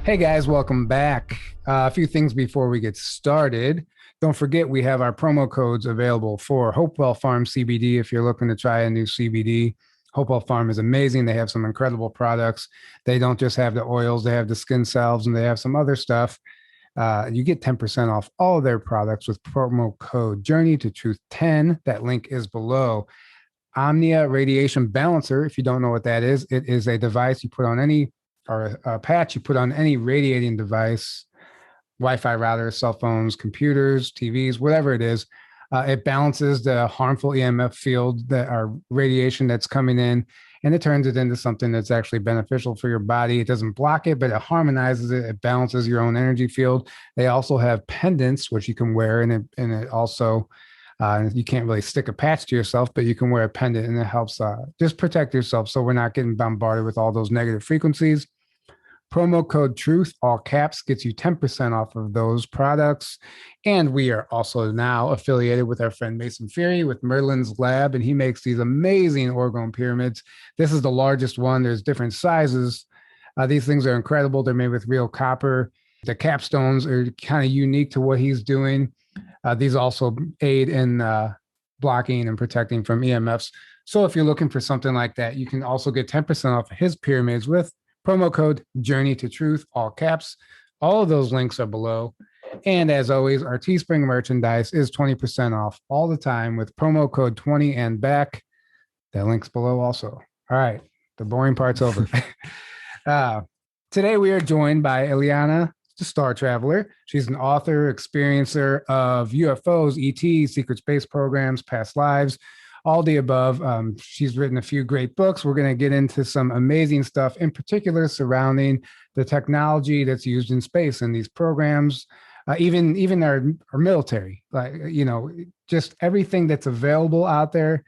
Hey guys, welcome back. A few things before we get started. Don't forget we have our promo codes available for Hopewell Farm CBD if you're looking to try a new CBD. Hopewell Farm is amazing. They have some incredible products. They don't just have the oils, they have the skin salves, and they have some other stuff. You get 10% off all of their products with promo code Journey to Truth 10. That link is below. Omnia Radiation Balancer, if you don't know what that is, it is a device you put on any, or a patch you put on any radiating device, Wi-Fi routers, cell phones, computers, TVs, whatever it is. It balances the harmful EMF field, that are radiation that's coming in, and it turns it into something that's actually beneficial for your body. It doesn't block it, but it harmonizes it. It balances your own energy field. They also have pendants, which you can wear, and it also you can't really stick a patch to yourself, but you can wear a pendant, and it helps just protect yourself so we're not getting bombarded with all those negative frequencies. Promo code TRUTH, all caps, gets you 10% off of those products. And we are also now affiliated with our friend Mason Fury with Merlin's Lab, and he makes these amazing orgone pyramids. This is the largest one. There's different sizes. These things are incredible. They're made with real copper. The capstones are kind of unique to what he's doing. These also aid in blocking and protecting from EMFs. So if you're looking for something like that, you can also get 10% off his pyramids with promo code Journey to Truth, all caps. All of those links are below. And as always, our Teespring merchandise is 20% off all the time with promo code 20 and back. That link's below also. All right, the boring part's over. Today we are joined by Ileana, the Star Traveler. She's an author, experiencer of UFOs, ETs, secret space programs, past lives, all the above. She's written a few great books. We're going to get into some amazing stuff, in particular surrounding the technology that's used in space and these programs, even our military, just everything that's available out there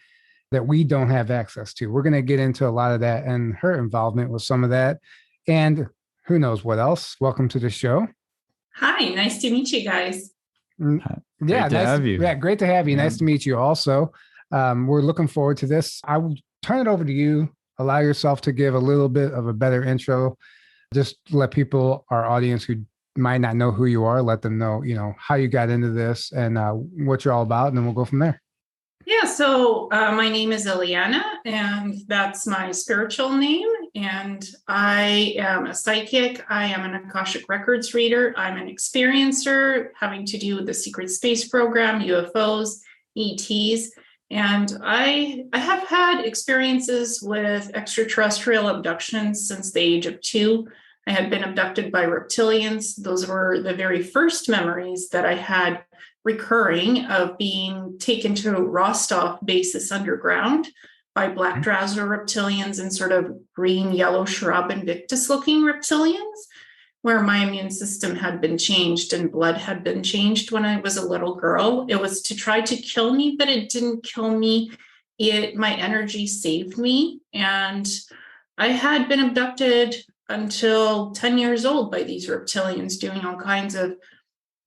that we don't have access to. We're going to get into a lot of that and her involvement with some of that. And who knows what else. Welcome to the show. Hi, nice to meet you guys. Yeah, to have you. Yeah, great to have you. Yeah. Nice to meet you also. We're looking forward to this. I will turn it over to you. Allow yourself to give a little bit of a better intro. Just let people, our audience who might not know who you are, let them know, how you got into this and what you're all about, and then we'll go from there. Yeah, so my name is Ileana, and that's my spiritual name. And I am a psychic. I am an Akashic Records reader. I'm an experiencer having to do with the secret space program, UFOs, ETs. And I have had experiences with extraterrestrial abductions since the age of 2. I had been abducted by reptilians. Those were the very first memories that I had recurring of being taken to Rostov basis underground by black drowser reptilians and sort of green, yellow shrub invictus looking reptilians, where my immune system had been changed and blood had been changed when I was a little girl. It was to try to kill me, but it didn't kill me. My energy saved me. And I had been abducted until 10 years old by these reptilians doing all kinds of,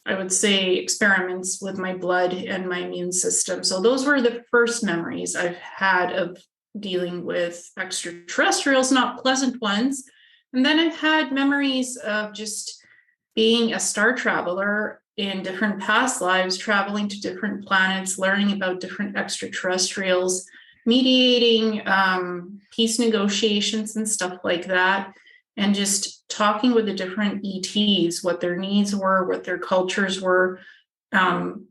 I would say, experiments with my blood and my immune system. So those were the first memories I've had of dealing with extraterrestrials, not pleasant ones. And then I've had memories of just being a star traveler in different past lives, traveling to different planets, learning about different extraterrestrials, mediating peace negotiations and stuff like that, and just talking with the different ETs, what their needs were, what their cultures were,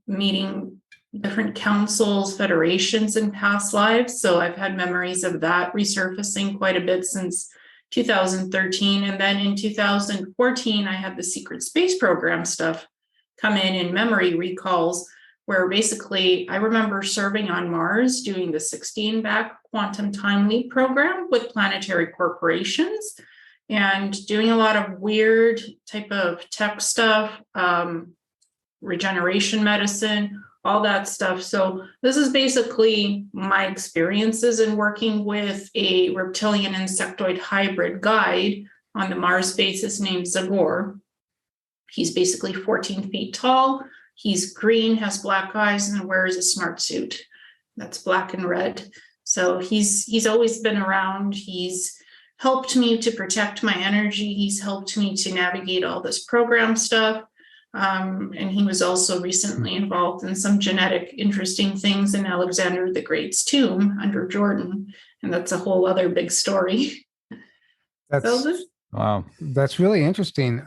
meeting different councils, federations in past lives. So I've had memories of that resurfacing quite a bit since 2013. And then in 2014, I had the secret space program stuff come in memory recalls, where basically I remember serving on Mars doing the 16-back quantum time leap program with planetary corporations and doing a lot of weird type of tech stuff, regeneration medicine, all that stuff. So this is basically my experiences in working with a reptilian insectoid hybrid guide on the Mars basis named Zagor. He's basically 14 feet tall. He's green, has black eyes, and wears a smart suit that's black and red. So he's always been around. He's helped me to protect my energy. He's helped me to navigate all this program stuff. And he was also recently involved in some genetic interesting things in Alexander the Great's tomb under Jordan. And that's a whole other big story. Wow. That's really interesting.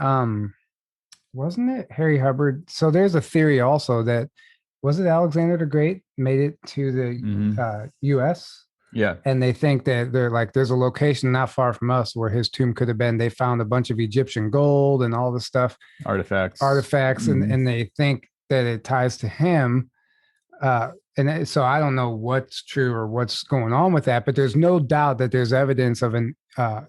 Wasn't it Harry Hubbard? So there's a theory also that, was it Alexander the Great made it to the US? Yeah. And they think that they're like, there's a location not far from us where his tomb could have been. They found a bunch of Egyptian gold and all this stuff. Artifacts. And they think that it ties to him. So I don't know what's true or what's going on with that, but there's no doubt that there's evidence of an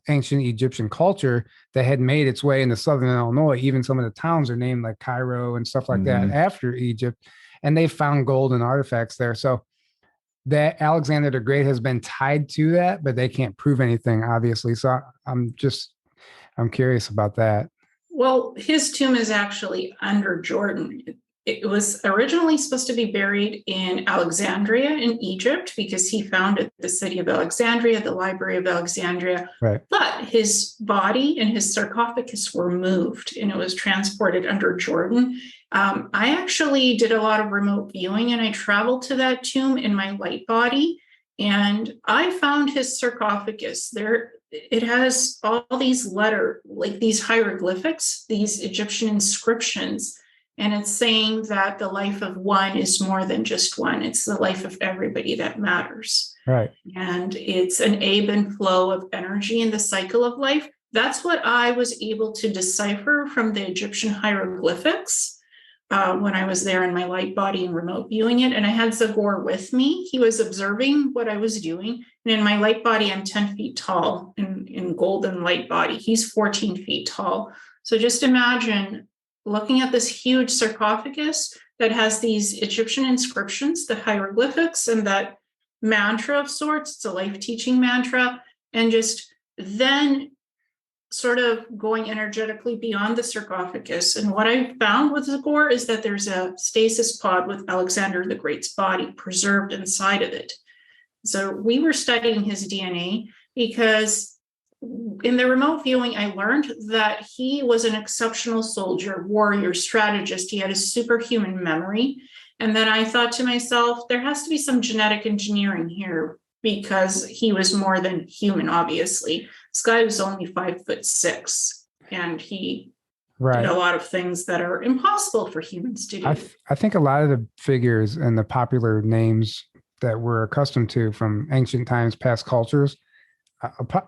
ancient Egyptian culture that had made its way into southern Illinois. Even some of the towns are named like Cairo and stuff like that after Egypt. And they found gold and artifacts there. So that Alexander the Great has been tied to that, but they can't prove anything, obviously. So I'm curious about that. Well, his tomb is actually under Jordan. It was originally supposed to be buried in Alexandria in Egypt because he founded the city of Alexandria, the Library of Alexandria. Right. But his body and his sarcophagus were moved and it was transported under Jordan. I actually did a lot of remote viewing and I traveled to that tomb in my light body and I found his sarcophagus there. It has all these these hieroglyphics, these Egyptian inscriptions. And it's saying that the life of one is more than just one. It's the life of everybody that matters. Right. And it's an ebb and flow of energy in the cycle of life. That's what I was able to decipher from the Egyptian hieroglyphics when I was there in my light body and remote viewing it. And I had Zagor with me. He was observing what I was doing. And in my light body, I'm 10 feet tall in golden light body. He's 14 feet tall. So just imagine looking at this huge sarcophagus that has these Egyptian inscriptions, the hieroglyphics, and that mantra of sorts. It's a life-teaching mantra. And just then sort of going energetically beyond the sarcophagus. And what I found with Zagor is that there's a stasis pod with Alexander the Great's body preserved inside of it. So we were studying his DNA because in the remote viewing, I learned that he was an exceptional soldier, warrior, strategist. He had a superhuman memory. And then I thought to myself, there has to be some genetic engineering here because he was more than human, obviously. This guy was only 5'6", and he did a lot of things that are impossible for humans to do. I think a lot of the figures and the popular names that we're accustomed to from ancient times, past cultures,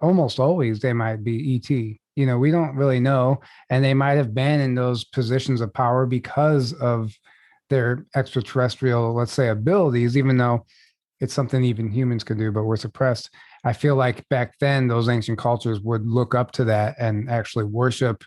almost always they might be ET. You know, we don't really know. And they might have been in those positions of power because of their extraterrestrial, let's say, abilities, even though it's something even humans could do, but we're suppressed. I feel like back then, those ancient cultures would look up to that and actually worship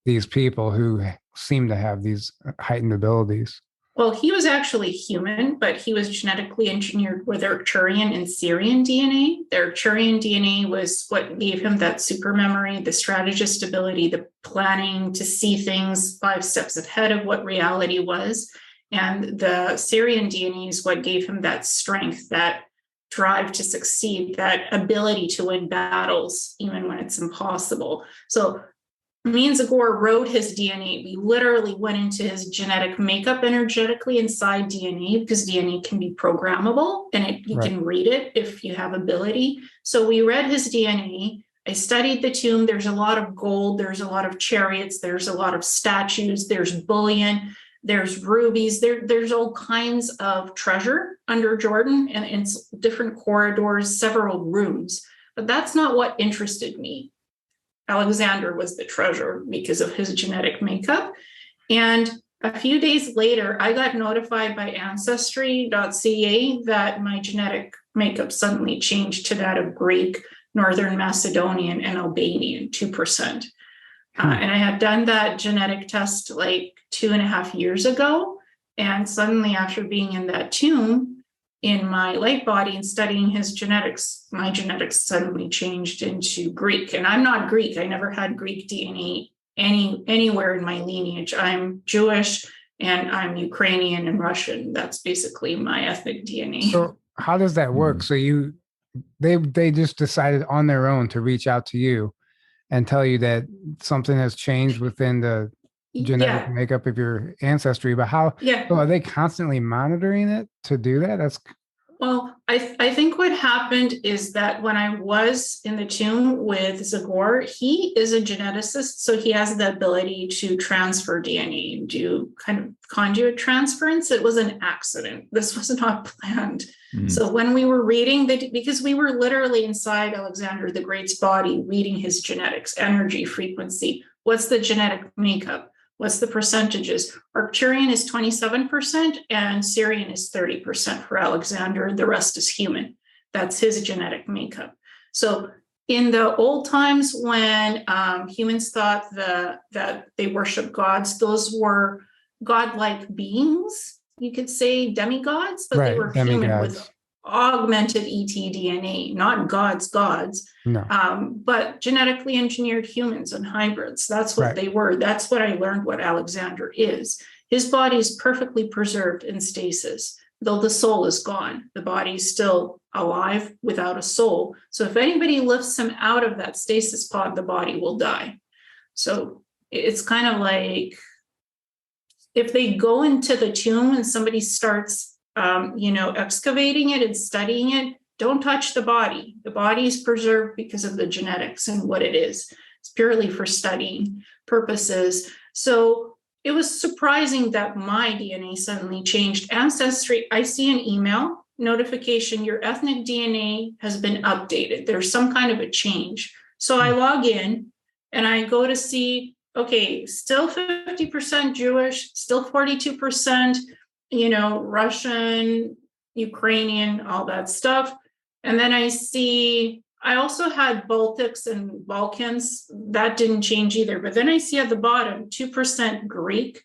these people who seem to have these heightened abilities. Well, he was actually human, but he was genetically engineered with Arcturian and Syrian DNA. The Arcturian DNA was what gave him that super memory, the strategist ability, the planning to see things 5 steps ahead of what reality was. And the Syrian DNA is what gave him that strength, that drive to succeed, that ability to win battles, even when it's impossible. So me and Zagor wrote his DNA. We literally went into his genetic makeup energetically inside DNA because DNA can be programmable and you can read it if you have ability. So we read his DNA. I studied the tomb. There's a lot of gold. There's a lot of chariots. There's a lot of statues. There's bullion. There's rubies. There's all kinds of treasure under Jordan and in different corridors, several rooms. But that's not what interested me. Alexander was the treasure because of his genetic makeup. And a few days later, I got notified by Ancestry.ca that my genetic makeup suddenly changed to that of Greek, Northern Macedonian, and Albanian, 2%. And I had done that genetic test like 2.5 years ago. And suddenly, after being in that tomb, in my light body and studying his genetics, my genetics suddenly changed into Greek. And I'm not Greek. I never had Greek DNA anywhere in my lineage. I'm Jewish and I'm Ukrainian and Russian. That's basically my ethnic DNA. So how does that work? So they just decided on their own to reach out to you and tell you that something has changed within the genetic Yeah, makeup of your ancestry. But how, yeah. so are they constantly monitoring it to do that? That's Well, I think what happened is that when I was in the tomb with Zagor, he is a geneticist, so he has the ability to transfer DNA and do kind of conduit transference. It was an accident. This was not planned. So when we were reading that, because we were literally inside Alexander the Great's body, reading his genetics, energy, frequency, what's the genetic makeup? What's the percentages? Arcturian is 27% and Syrian is 30% for Alexander. The rest is human. That's his genetic makeup. So in the old times when humans thought that they worship gods, those were godlike beings, you could say demigods, but they were human with augmented ET-DNA, not gods, no. But genetically engineered humans and hybrids. That's what they were. That's what I learned what Alexander is. His body is perfectly preserved in stasis, though the soul is gone. The body is still alive without a soul. So if anybody lifts him out of that stasis pod, the body will die. So it's kind of like if they go into the tomb and somebody starts excavating it and studying it, don't touch the body. The body is preserved because of the genetics and what it is. It's purely for studying purposes. So it was surprising that my DNA suddenly changed. Ancestry, I see an email notification, your ethnic DNA has been updated. There's some kind of a change. So I log in and I go to see, okay, still 50% Jewish, still 42%, Russian, Ukrainian, all that stuff. And then I see, I also had Baltics and Balkans. That didn't change either. But then I see at the bottom, 2% Greek,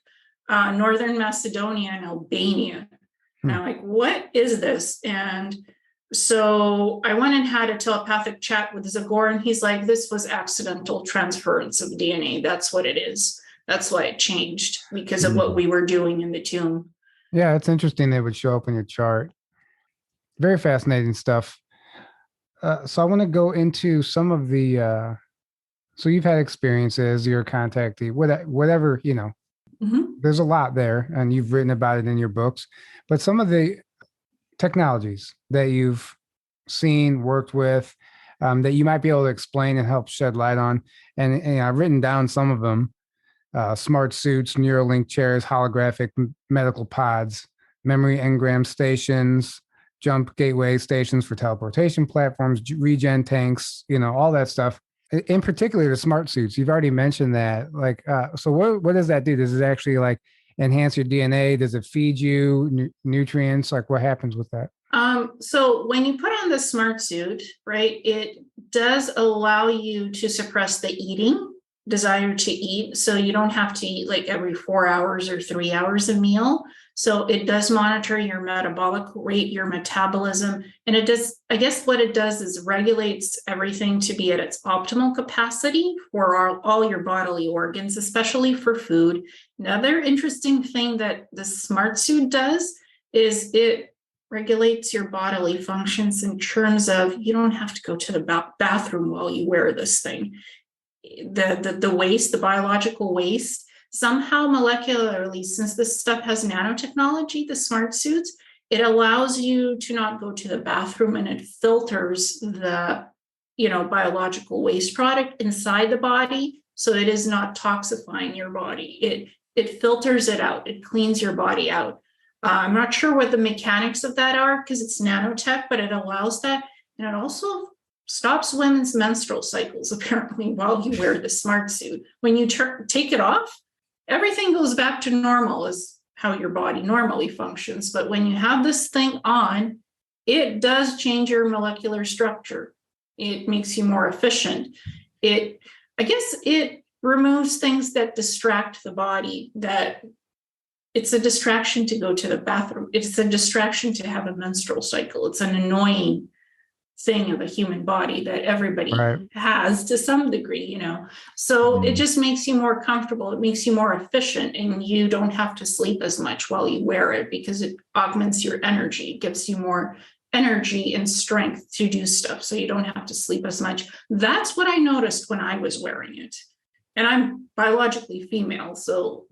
Northern Macedonia, and Albania. And I'm like, what is this? And so I went and had a telepathic chat with Zagor, and he's like, this was accidental transference of DNA. That's what it is. That's why it changed, because of what we were doing in the tomb. Yeah, it's interesting they would show up in your chart. Very fascinating stuff. So I want to go into some of the, so you've had experiences, you're a contactee, whatever, there's a lot there and you've written about it in your books, but some of the technologies that you've seen, worked with, that you might be able to explain and help shed light on. And I've written down some of them. Smart suits, Neuralink chairs, holographic medical pods, memory engram stations, jump gateway stations for teleportation platforms, regen tanks, all that stuff. In particular, the smart suits. You've already mentioned that. So what does that do? Does it actually enhance your DNA? Does it feed you nutrients? What happens with that? So when you put on the smart suit, right, it does allow you to suppress the desire to eat. So you don't have to eat every 4 hours or 3 hours a meal. So it does monitor your metabolic rate, your metabolism. And it does, I guess what it does is regulates everything to be at its optimal capacity for all your bodily organs, especially for food. Another interesting thing that the smart suit does is it regulates your bodily functions in terms of you don't have to go to the bathroom while you wear this thing. The waste, the biological waste, somehow molecularly, since this stuff has nanotechnology, the smart suits, it allows you to not go to the bathroom, and it filters the biological waste product inside the body, so it is not toxifying your body. It filters it out, it cleans your body out. I'm not sure what the mechanics of that are because it's nanotech, but it allows that, and it also stops women's menstrual cycles apparently while you wear the smart suit. When you take it off, everything goes back to normal, is how your body normally functions. But when you have this thing on, it does change your molecular structure. It makes you more efficient. I guess it removes things that distract the body, that it's a distraction to go to the bathroom. It's a distraction to have a menstrual cycle. It's an annoying thing of a human body that everybody has to some degree, So it just makes you more comfortable. It makes you more efficient, and you don't have to sleep as much while you wear it because it augments your energy. It gives you more energy and strength to do stuff, so you don't have to sleep as much. That's what I noticed when I was wearing it. And I'm biologically female, so.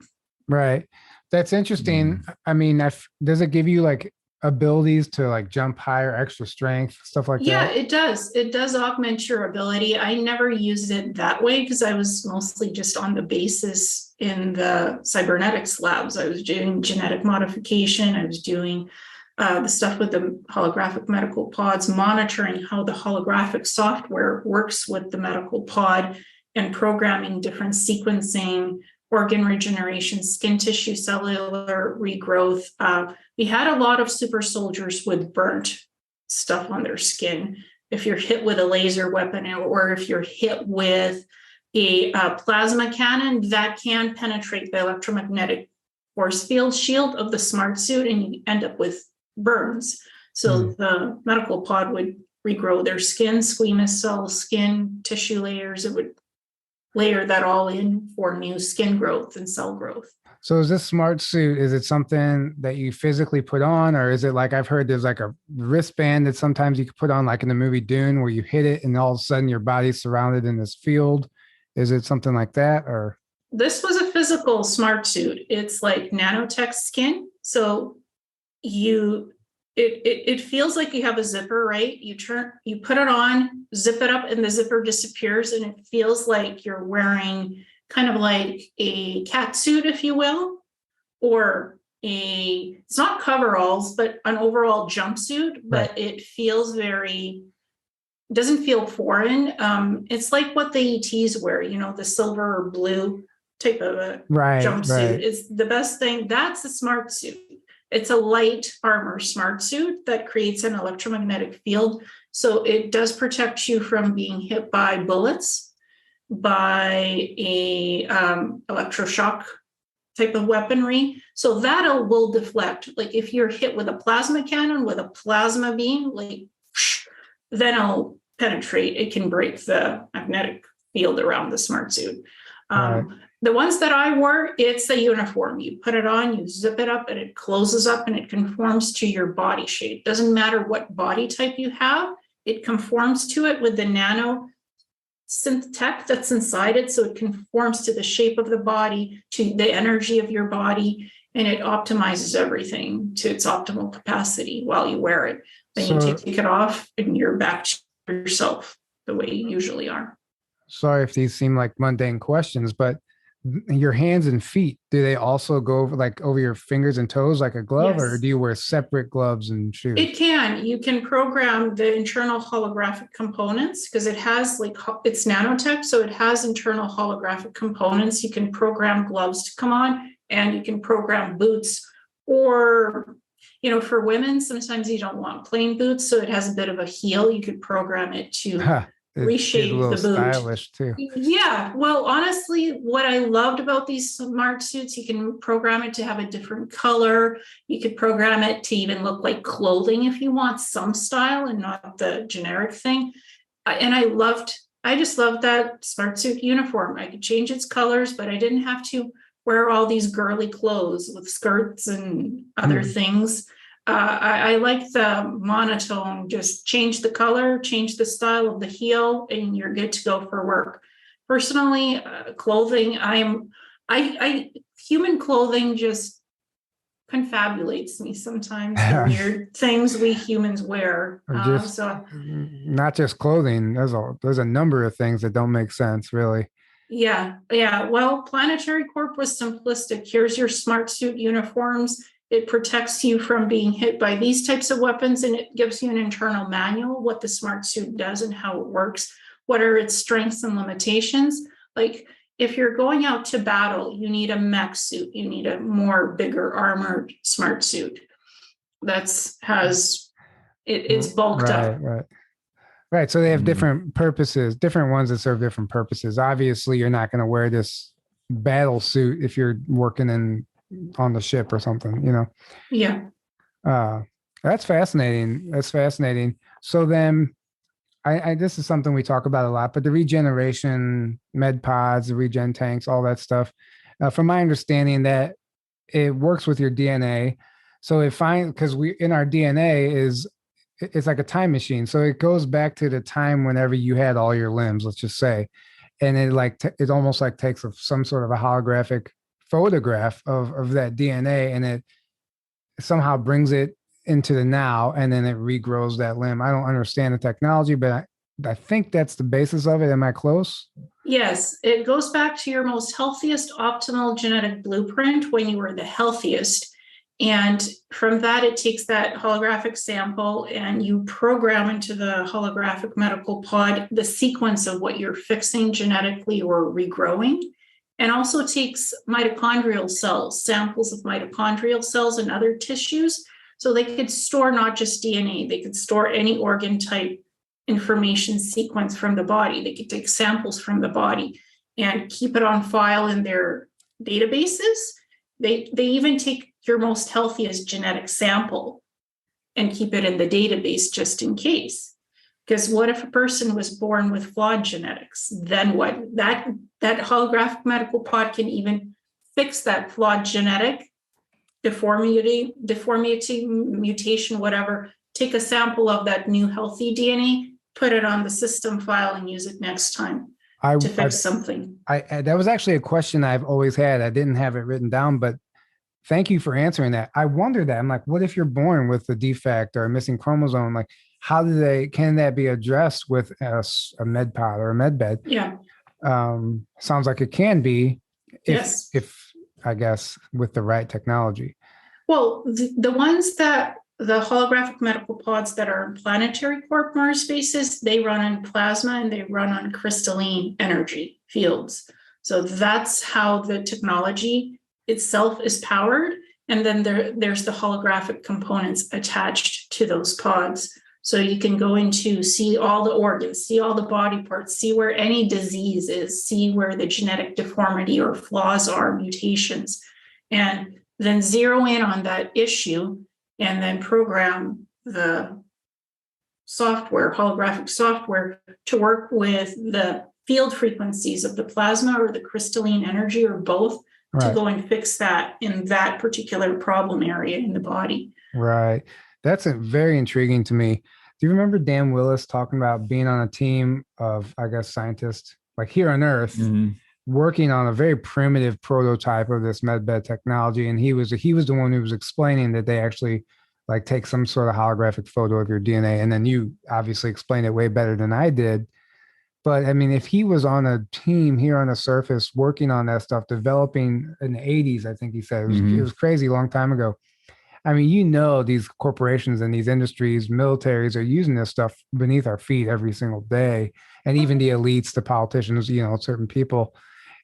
Right. That's interesting. I mean, does it give you like abilities to like jump higher, extra strength, stuff like Yeah, that? it does. It does augment your ability. I never used it that way because I was mostly just on the basis in the cybernetics labs. I was doing genetic modification. I was doing the stuff with the holographic medical pods, monitoring how the holographic software works with the medical pod and programming different sequencing, organ regeneration, skin tissue, cellular regrowth. We had a lot of super soldiers with burnt stuff on their skin. If you're hit with a laser weapon, or if you're hit with a plasma cannon, that can penetrate the electromagnetic force field shield of the smart suit, and you end up with burns. So the medical pod would regrow their skin, squamous cell skin tissue layers. It would layer that all in for new skin growth and cell growth. So is this smart suit, is it something that you physically put on, or is it like, I've heard there's like a wristband that sometimes you can put on, like in the movie Dune, where you hit it and all of a sudden your body's surrounded in this field? Is it something like that, or? This was a physical smart suit. It's like nanotech skin. So it feels like you have a zipper, right? You put it on, zip it up, and the zipper disappears, and it feels like you're wearing kind of like a cat suit, if you will, or it's not coveralls, but an overall jumpsuit, but it feels doesn't feel foreign. It's like what the ETs wear, the silver or blue type of a jumpsuit. It's the best thing. That's a smart suit. It's a light armor smart suit that creates an electromagnetic field. So it does protect you from being hit by bullets, by a electroshock type of weaponry. So that will deflect. Like if you're hit with a plasma cannon, with a plasma beam, like then it'll penetrate. It can break the magnetic field around the smart suit. The ones that I wore, it's a uniform. You put it on, you zip it up, and it closes up, and it conforms to your body shape. Doesn't matter what body type you have, it conforms to it with the nano synth tech that's inside it. So it conforms to the shape of the body, to the energy of your body, and it optimizes everything to its optimal capacity while you wear it. Then you take it off, and you're back to yourself the way you usually are. Sorry if these seem like mundane questions, but your hands and feet, do they also go over your fingers and toes like a glove? Yes. Or do you wear separate gloves and shoes? You can program the internal holographic components because it has it's nanotech. So it has internal holographic components. You can program gloves to come on, and you can program boots, or, for women, sometimes you don't want plain boots. So it has a bit of a heel. You could program it to reshape the boot. Stylish too. Yeah. Well, honestly, what I loved about these smart suits, you can program it to have a different color. You could program it to even look like clothing if you want some style and not the generic thing. And I just loved that smart suit uniform. I could change its colors, but I didn't have to wear all these girly clothes with skirts and other things. I like the monotone, just change the color, change the style of the heel, and you're good to go for work. Personally, clothing, human clothing just confabulates me sometimes. The weird things we humans wear. Not just clothing. There's a number of things that don't make sense, really. Yeah. Well, Planetary Corp was simplistic. Here's your smart suit uniforms. It protects you from being hit by these types of weapons, and it gives you an internal manual, what the smart suit does and how it works, what are its strengths and limitations. Like if you're going out to battle, you need a mech suit, you need a bigger armored smart suit it's bulked up. Right. So they have different purposes, different ones that serve different purposes. Obviously, you're not going to wear this battle suit if you're working on the ship or something, Yeah. That's fascinating. So then I this is something we talk about a lot, but the regeneration med pods, the regen tanks, all that stuff, from my understanding that it works with your DNA. So because in our DNA it's like a time machine. So it goes back to the time whenever you had all your limbs, let's just say, and it it almost like takes some sort of a holographic photograph of that DNA, and it somehow brings it into the now, and then it regrows that limb. I don't understand the technology, but I think that's the basis of it. Am I close? Yes, it goes back to your most healthiest optimal genetic blueprint when you were the healthiest. And from that, it takes that holographic sample and you program into the holographic medical pod the sequence of what you're fixing genetically or regrowing. And also takes mitochondrial cells, samples of mitochondrial cells and other tissues. So they could store not just DNA, they could store any organ type information sequence from the body. They could take samples from the body and keep it on file in their databases. They even take your most healthiest genetic sample and keep it in the database just in case. Because what if a person was born with flawed genetics? Then what? That holographic medical pod can even fix that flawed genetic deformity, mutation, whatever. Take a sample of that new healthy DNA, put it on the system file, and use it next time to fix something. That was actually a question I've always had. I didn't have it written down, but thank you for answering that. I wonder that. I'm like, what if you're born with a defect or a missing chromosome? Like, how can that be addressed with a med pod or a med bed? Yeah. Sounds like it can be if I guess with the right technology. Well, the ones that the holographic medical pods that are in planetary core Mars bases, they run on plasma and they run on crystalline energy fields. So that's how the technology itself is powered. And then there's the holographic components attached to those pods. So you can go into see all the organs, see all the body parts, see where any disease is, see where the genetic deformity or flaws are, mutations, and then zero in on that issue and then program the software, holographic software, to work with the field frequencies of the plasma or the crystalline energy or both to go and fix that in that particular problem area in the body. Right. That's very intriguing to me. Do you remember Dan Willis talking about being on a team of, I guess, scientists like here on Earth, working on a very primitive prototype of this medbed technology? And he was the one who was explaining that they actually like take some sort of holographic photo of your DNA. And then you obviously explained it way better than I did. But I mean, if he was on a team here on the surface working on that stuff, developing in the 80s, I think he said, it was crazy, a long time ago. I mean, these corporations and these industries, militaries are using this stuff beneath our feet every single day. And even the elites, the politicians, certain people,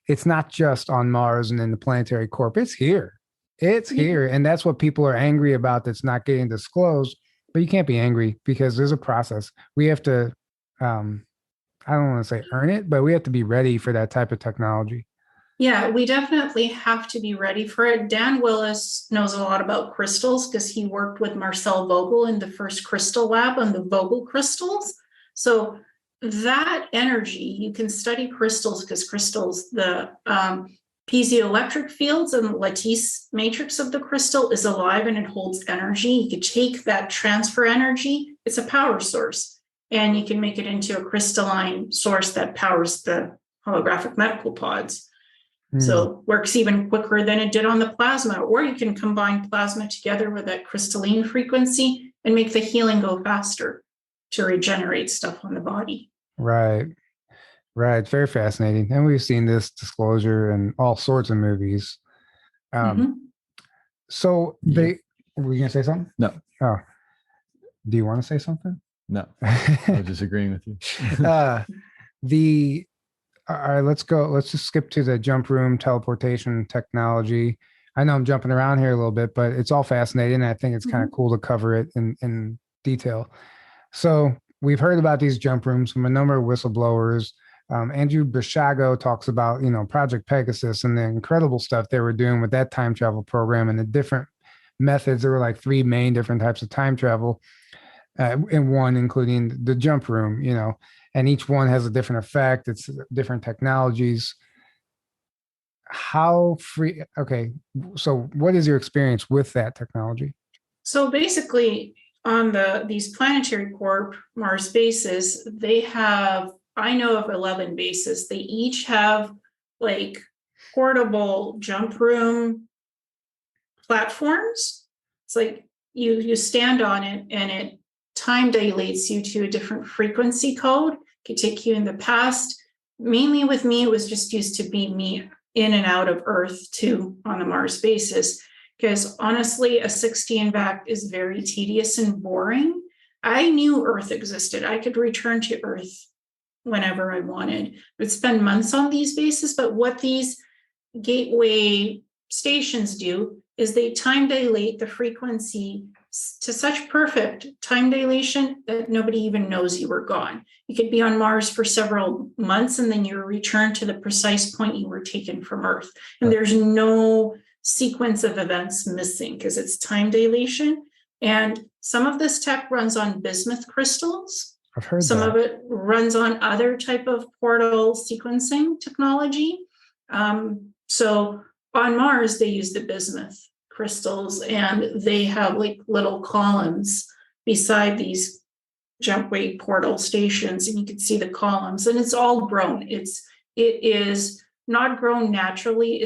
it's not just on Mars and in the planetary corp. It's here. It's here. And that's what people are angry about that's not getting disclosed. But you can't be angry because there's a process. We have to, I don't want to say earn it, but we have to be ready for that type of technology. Yeah, we definitely have to be ready for it. Dan Willis knows a lot about crystals because he worked with Marcel Vogel in the first crystal lab on the Vogel crystals. So that energy, you can study crystals because crystals, the piezoelectric fields and lattice matrix of the crystal is alive and it holds energy. You could take that transfer energy, it's a power source, and you can make it into a crystalline source that powers the holographic medical pods. So works even quicker than it did on the plasma, or you can combine plasma together with that crystalline frequency and make the healing go faster to regenerate stuff on the body. Right. It's very fascinating. And we've seen this disclosure in all sorts of movies. So were you going to say something? No. Oh, do you want to say something? No, I was disagreeing with you. All right, let's go. Let's just skip to the jump room teleportation technology. I know I'm jumping around here a little bit, but it's all fascinating. And I think it's kind of cool to cover it in detail. So we've heard about these jump rooms from a number of whistleblowers. Andrew Brishago talks about, Project Pegasus and the incredible stuff they were doing with that time travel program and the different methods. There were like 3 main different types of time travel, and one including the jump room, and each one has a different effect. It's different technologies. Okay. So what is your experience with that technology? So basically, on these planetary corp Mars bases, I know of 11 bases. They each have like portable jump room platforms. It's like you stand on it and it time dilates you to a different frequency code. It could take you in the past. Mainly with me, it was just used to beam me in and out of Earth on the Mars basis. Because honestly, a 16 back is very tedious and boring. I knew Earth existed. I could return to Earth whenever I wanted. I would spend months on these bases, but what these gateway stations do is they time dilate the frequency to such perfect time dilation that nobody even knows you were gone. You could be on Mars for several months and then you return to the precise point you were taken from Earth. And there's no sequence of events missing because it's time dilation. And some of this tech runs on bismuth crystals. I've heard some that. of it runs on other type of portal sequencing technology. So on Mars, they use the bismuth crystals and they have like little columns beside these jumpway portal stations, and you can see the columns, and it's all grown. It is not grown naturally.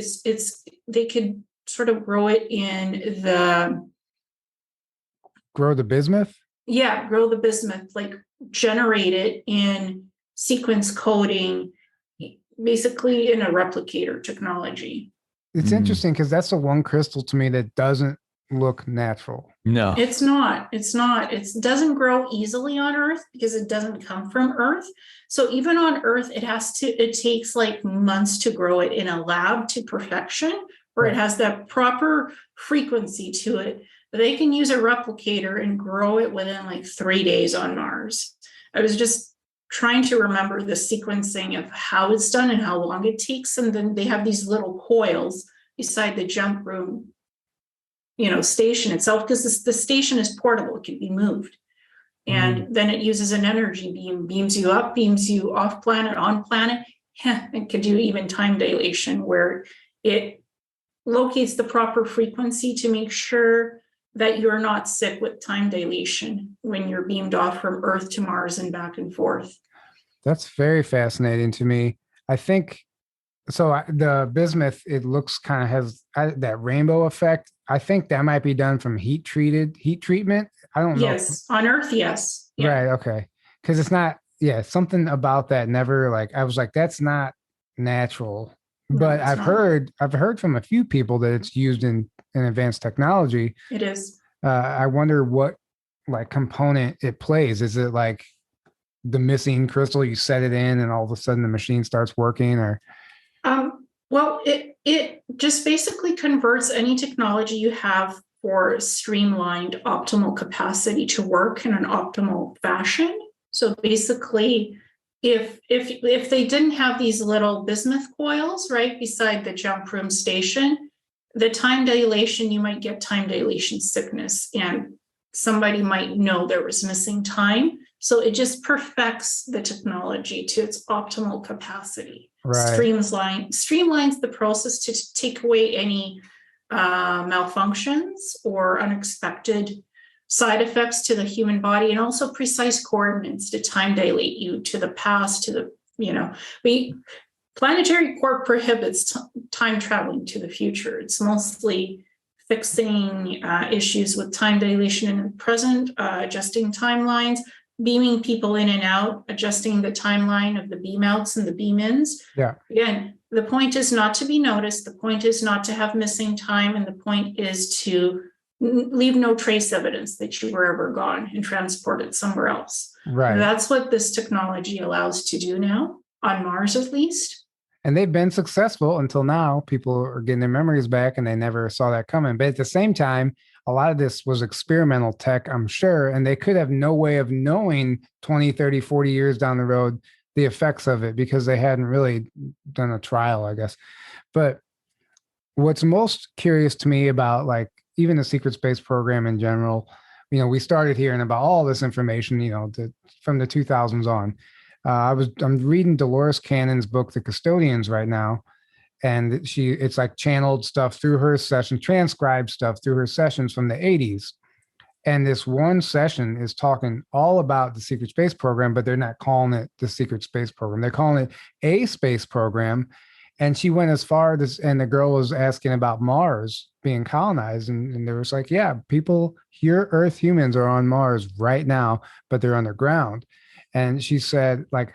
They could sort of grow it in grow the bismuth? Yeah, grow the bismuth, like generate it in sequence coding, basically in a replicator technology. It's interesting because that's the one crystal to me that doesn't look natural. No, It's not. It doesn't grow easily on Earth because it doesn't come from Earth. So even on Earth, it takes like months to grow it in a lab to perfection, where it has that proper frequency to it. They can use a replicator and grow it within like 3 days on Mars. I was just trying to remember the sequencing of how it's done and how long it takes. And then they have these little coils beside the jump room, station itself, because the station is portable. It can be moved. And then it uses an energy beam, beams you up, beams you off planet, on planet. It could do even time dilation where it locates the proper frequency to make sure that you're not sick with time dilation when you're beamed off from Earth to Mars and back and forth. That's very fascinating to me. I think so. The bismuth, it looks kind of has that rainbow effect. I think that might be done from heat treatment. I don't know. Yes, on Earth, yes. Yeah. Right. Okay. Because it's not. Yeah, something about that never I was like, that's not natural. But I've heard from a few people that it's used in advanced technology. It is. I wonder what component it plays. Is it like the missing crystal? You set it in, and all of a sudden the machine starts working, or? Well, it just basically converts any technology you have for streamlined optimal capacity to work in an optimal fashion. So basically, if they didn't have these little bismuth coils right beside the jump room station, the time dilation, you might get time dilation sickness, and somebody might know there was missing time. So it just perfects the technology to its optimal capacity. Right. Streamlines the process to take away any malfunctions or unexpected side effects to the human body, and also precise coordinates to time dilate you to the past, planetary core prohibits time traveling to the future. It's mostly fixing issues with time dilation in the present, adjusting timelines, beaming people in and out, adjusting the timeline of the beam outs and the beam ins. Yeah. Again, the point is not to be noticed. The point is not to have missing time. And the point is to leave no trace evidence that you were ever gone and transported somewhere else. Right. That's what this technology allows to do now, on Mars at least. And they've been successful until now. People are getting their memories back, and they never saw that coming. But at the same time, a lot of this was experimental tech, I'm sure, and they could have no way of knowing 20, 30, 40 years down the road the effects of it because they hadn't really done a trial, I guess. But what's most curious to me about even the secret space program in general, we started hearing about all this information, from the 2000s on. I'm reading Dolores Cannon's book, The Custodians, right now. And it's channeled stuff through her session, transcribed stuff through her sessions from the 80s. And this one session is talking all about the secret space program, but they're not calling it the secret space program. They're calling it a space program. And she went as far as, and the girl was asking about Mars being colonized. And there was like, yeah, people here, Earth humans are on Mars right now, but they're underground. And she said, like,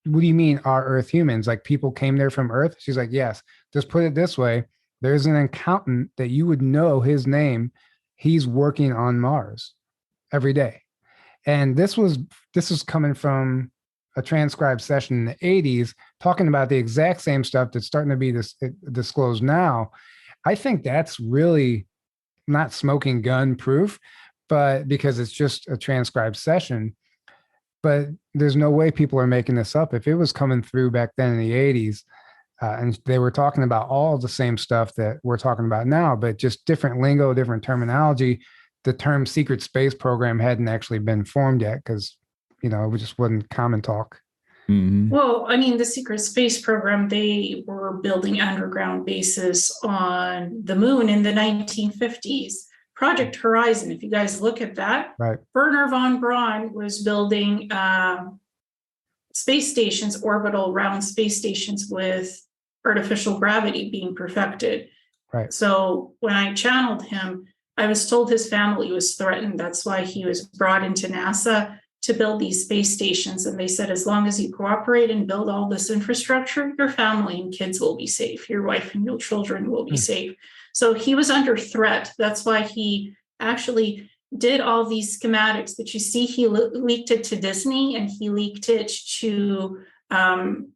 what do you mean our Earth humans? Like people came there from Earth? She's like, yes, just put it this way. There's an accountant that you would know his name. He's working on Mars every day. And this was coming from a transcribed session in the 80s, talking about the exact same stuff that's starting to be disclosed now. I think that's really not smoking gun proof, but because it's just a transcribed session. But there's no way people are making this up. If it was coming through back then in the 80s, and they were talking about all the same stuff that we're talking about now, but just different lingo, different terminology. The term secret space program hadn't actually been formed yet because, it just wasn't common talk. Mm-hmm. Well, I mean, the secret space program, they were building underground bases on the moon in the 1950s. Project Horizon, if you guys look at that, right. Wernher von Braun was building space stations, orbital round space stations with artificial gravity being perfected. Right. So when I channeled him, I was told his family was threatened. That's why he was brought into NASA to build these space stations. And they said, as long as you cooperate and build all this infrastructure, your family and kids will be safe. Your wife and your children will be safe. So he was under threat. That's why he actually did all these schematics that you see. He leaked it to Disney, and he leaked it to Popular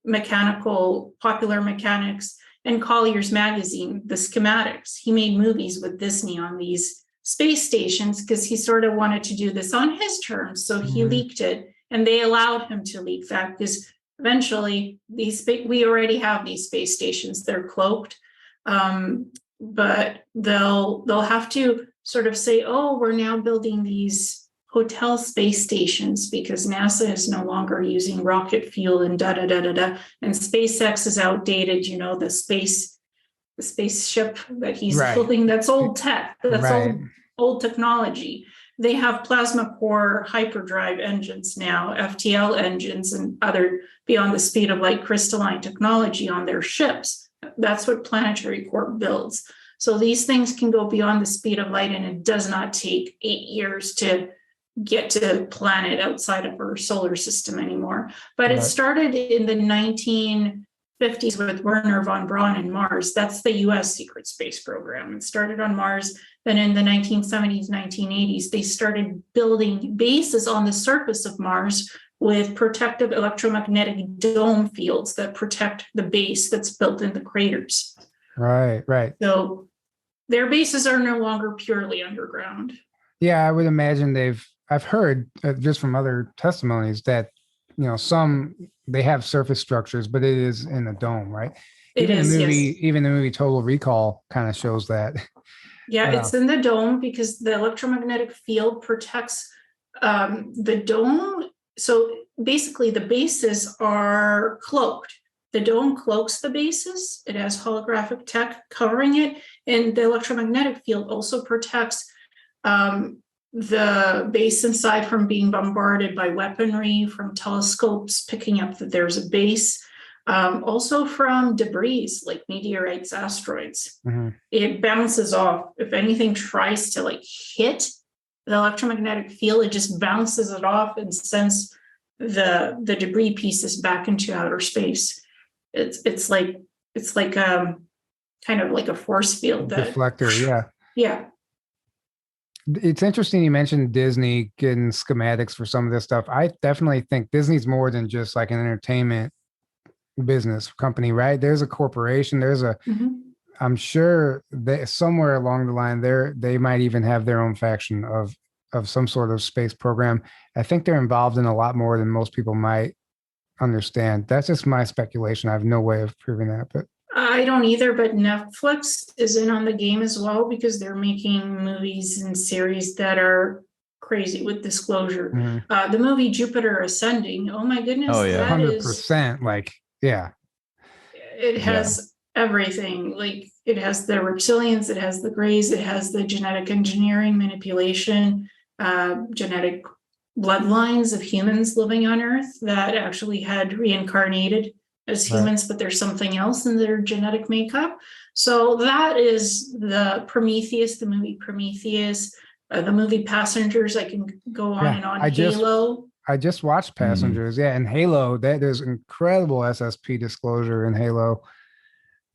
Mechanics and Collier's Magazine, the schematics. He made movies with Disney on these space stations because he sort of wanted to do this on his terms. So he leaked it, and they allowed him to leak that because eventually we already have these space stations. They're cloaked, but they'll have to sort of say, oh, we're now building these hotel space stations because NASA is no longer using rocket fuel and and SpaceX is outdated. The spaceship that he's building, that's old tech, that's old technology. They have plasma core hyperdrive engines now, FTL engines, and other beyond the speed of light crystalline technology on their ships. That's what Planetary Corp builds. So these things can go beyond the speed of light, and it does not take 8 years to get to a planet outside of our solar system anymore. But it started in the 1950s with Wernher von Braun and Mars. That's the US secret space program. It started on Mars. Then in the 1970s, 1980s, they started building bases on the surface of Mars with protective electromagnetic dome fields that protect the base that's built in the craters. Right. So their bases are no longer purely underground. Yeah, I would imagine I've heard just from other testimonies that, some, they have surface structures, but it is in a dome, right? Even the movie Total Recall kind of shows that. Yeah, it's in the dome because the electromagnetic field protects the dome. So basically the bases are cloaked. The dome cloaks the bases. It has holographic tech covering it. And the electromagnetic field also protects the base inside from being bombarded by weaponry, from telescopes picking up that there's a base, also from debris like meteorites, asteroids. It bounces off. If anything tries to hit the electromagnetic field, it just bounces it off and sends the debris pieces back into outer space. It's like kind of like a force field. Deflector, yeah. It's interesting you mentioned Disney getting schematics for some of this stuff. I definitely think Disney's more than just like an entertainment business company, right? There's a corporation. There's I'm sure that somewhere along the line they might even have their own faction of some sort of space program. I think they're involved in a lot more than most people might understand. That's just my speculation. I have no way of proving that, but I don't either, but Netflix is in on the game as well because they're making movies and series that are crazy with disclosure. The movie Jupiter Ascending, oh my goodness. Oh yeah, 100%. It has everything. Like it has the reptilians, it has the grays, it has the genetic engineering, manipulation, genetic bloodlines of humans living on Earth that actually had reincarnated as humans, but there's something else in their genetic makeup. So that is the Prometheus, the movie Prometheus, the movie Passengers. I can go on and on. Halo. I just watched Passengers, and Halo. There's incredible SSP disclosure in Halo.